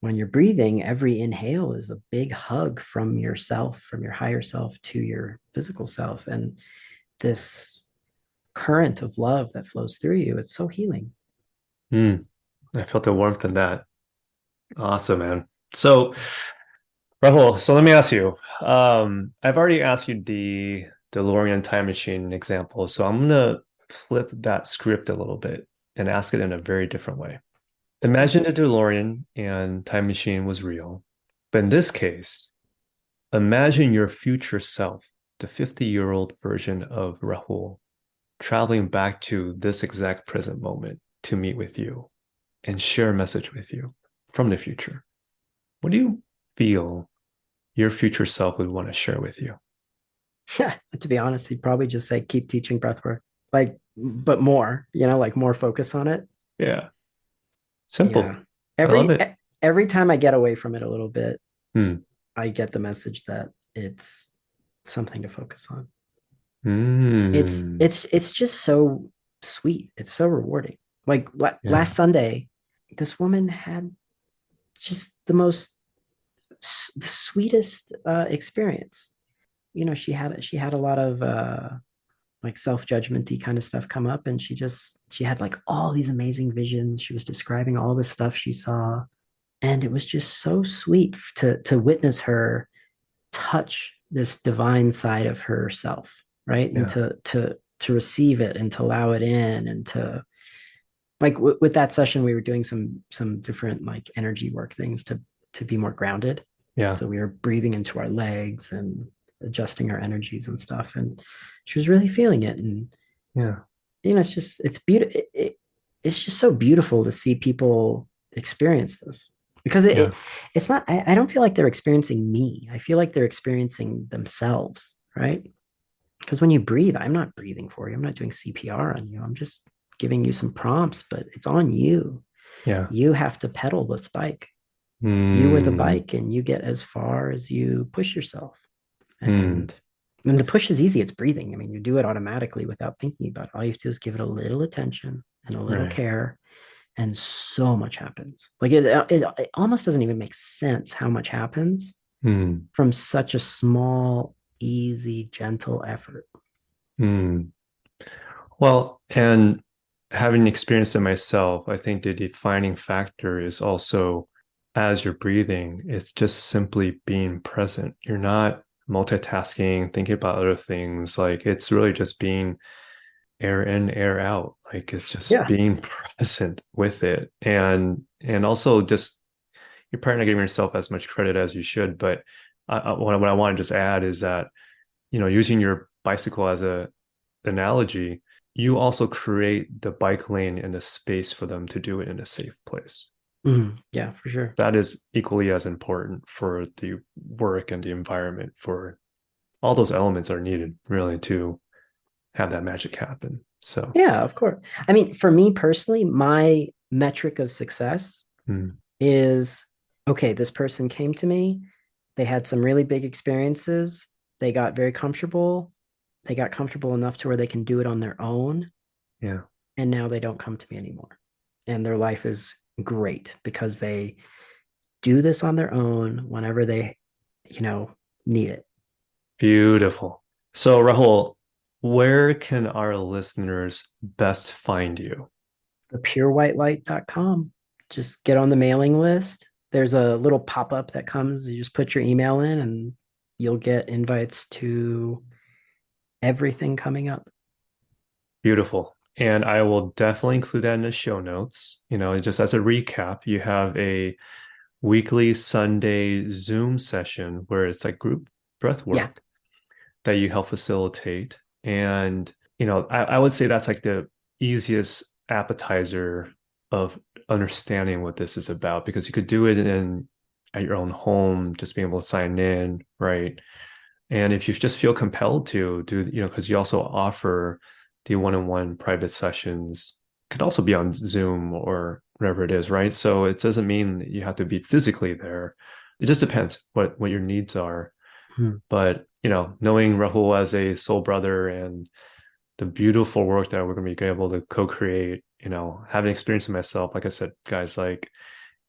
when you're breathing, every inhale is a big hug from yourself, from your higher self to your physical self. And this current of love that flows through you, it's so healing. Mm, I felt the warmth in that. Awesome, man. So, Rahul, so let me ask you. I've already asked you the DeLorean time machine example, so I'm gonna flip that script a little bit and ask it in a very different way. Imagine the DeLorean and time machine was real, but in this case, imagine your future self, the 50-year-old version of Rahul, traveling back to this exact present moment to meet with you and share a message with you from the future. What do you feel your future self would want to share with you? To be honest, he'd probably just say, keep teaching breathwork. Like, but more, like more focus on it. Yeah, Yeah. simple. I love Every it. every time I get away from it a little bit, Hmm. I get the message that it's something to focus on. It's Mm. it's it's just so sweet. It's so rewarding. Like Yeah. last Sunday, this woman had just the sweetest experience. She had a lot of like self-judgmenty kind of stuff come up, and she had like all these amazing visions. She was describing all the stuff she saw, and it was just so sweet to witness her touch this divine side of herself, right? And Yeah. to receive it and to allow it in, and to like with that session we were doing some different like energy work things to be more grounded. Yeah. So we were breathing into our legs and adjusting our energies and stuff, and she was really feeling it. And Yeah. it's beautiful. It's just so beautiful to see people experience this, because Yeah. it's not, I don't feel like they're experiencing me. I feel like they're experiencing themselves, right? Because when you breathe, I'm not breathing for you. I'm not doing CPR on you. I'm just giving you some prompts, but it's on you. Yeah. You have to pedal this bike. You are the Mm. bike, and you get as far as you push yourself. Mm. And the push is easy. It's breathing. I mean, you do it automatically without thinking about it. All you have to do is give it a little attention and a little Right. care, and so much happens. Like it almost doesn't even make sense how much happens Mm. from such a small, easy, gentle effort. Mm. Well, and having experienced it myself, I think the defining factor is also as you're breathing, it's just simply being present. You're not multitasking, thinking about other things. Like it's really just being air in, air out. Like it's just Yeah. being present with it. And also just you're probably not giving yourself as much credit as you should. But what I want to just add is that, using your bicycle as a analogy, you also create the bike lane and a space for them to do it in a safe place. Yeah, for sure. That is equally as important for the work and the environment. For all those elements are needed really to have that magic happen. So, Yeah, of course. I mean, for me personally, my metric of success mm, is okay, this person came to me, they had some really big experiences, they got very comfortable, they got comfortable enough to where they can do it on their own, yeah, and now they don't come to me anymore. And their life is great because they do this on their own whenever they, you know, need it. beautiful. So, Rahul, where can our listeners best find you? Thepurewhitelight.com. Just get on the mailing list. There's a little pop-up that comes. You just put your email in and you'll get invites to everything coming up. Beautiful. And I will definitely include that in the show notes. Just as a recap, you have a weekly Sunday Zoom session where it's like group breath Yeah. work that you help facilitate. And, I would say that's like the easiest appetizer of understanding what this is about because you could do it in at your own home, just being able to sign in, right? And if you just feel compelled to do, because you also offer the one-on-one private sessions, could also be on Zoom or whatever it is, right? So it doesn't mean that you have to be physically there. It just depends what your needs are. Hmm. But knowing Rahul as a soul brother and the beautiful work that we're going to be able to co-create, having experienced it myself, like I said, guys, like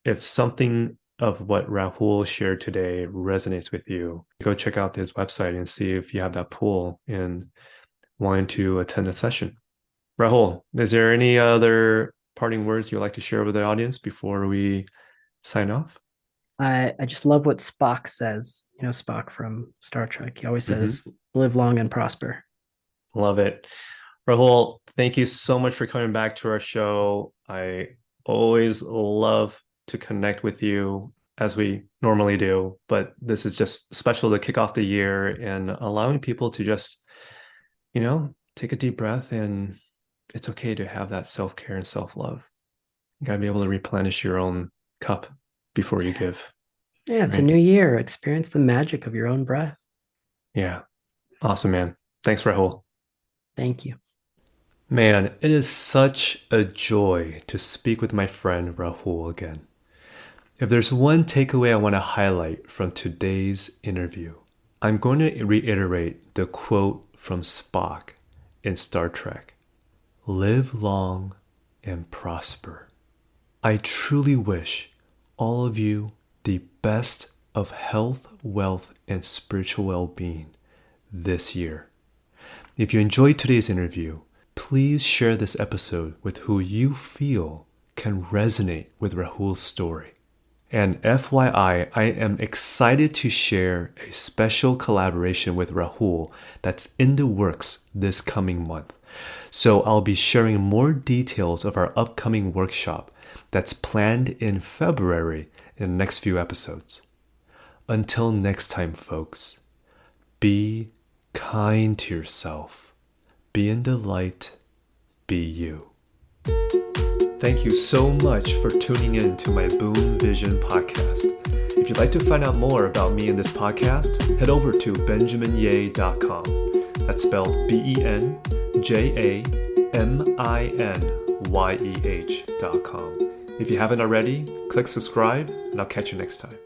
if something of what Rahul shared today resonates with you, go check out his website and see if you have that pull and wanting to attend a session. Rahul, is there any other parting words you'd like to share with the audience before we sign off? I just love what Spock says. You know, Spock from Star Trek. He always Mm-hmm. says, live long and prosper. Love it. Rahul, thank you so much for coming back to our show. I always love to connect with you as we normally do, but this is just special to kick off the year and allowing people to just, take a deep breath, and it's okay to have that self-care and self-love. You got to be able to replenish your own cup before you give. Yeah, it's a Right? new year. Experience the magic of your own breath. Yeah. Awesome, man. Thanks, Rahul. Thank you. Man, it is such a joy to speak with my friend Rahul again. If there's one takeaway I want to highlight from today's interview, I'm going to reiterate the quote from Spock in Star Trek: "Live long and prosper." I truly wish all of you the best of health, wealth, and spiritual well-being this year. If you enjoyed today's interview, please share this episode with who you feel can resonate with Rahul's story. And FYI, I am excited to share a special collaboration with Rahul that's in the works this coming month. So I'll be sharing more details of our upcoming workshop that's planned in February in the next few episodes. Until next time, folks, be kind to yourself. Be in the light. Be you. Thank you so much for tuning in to my Boom Vision podcast. If you'd like to find out more about me and this podcast, head over to benjaminyeh.com. That's spelled BenjaminYeh.com. If you haven't already, click subscribe, and I'll catch you next time.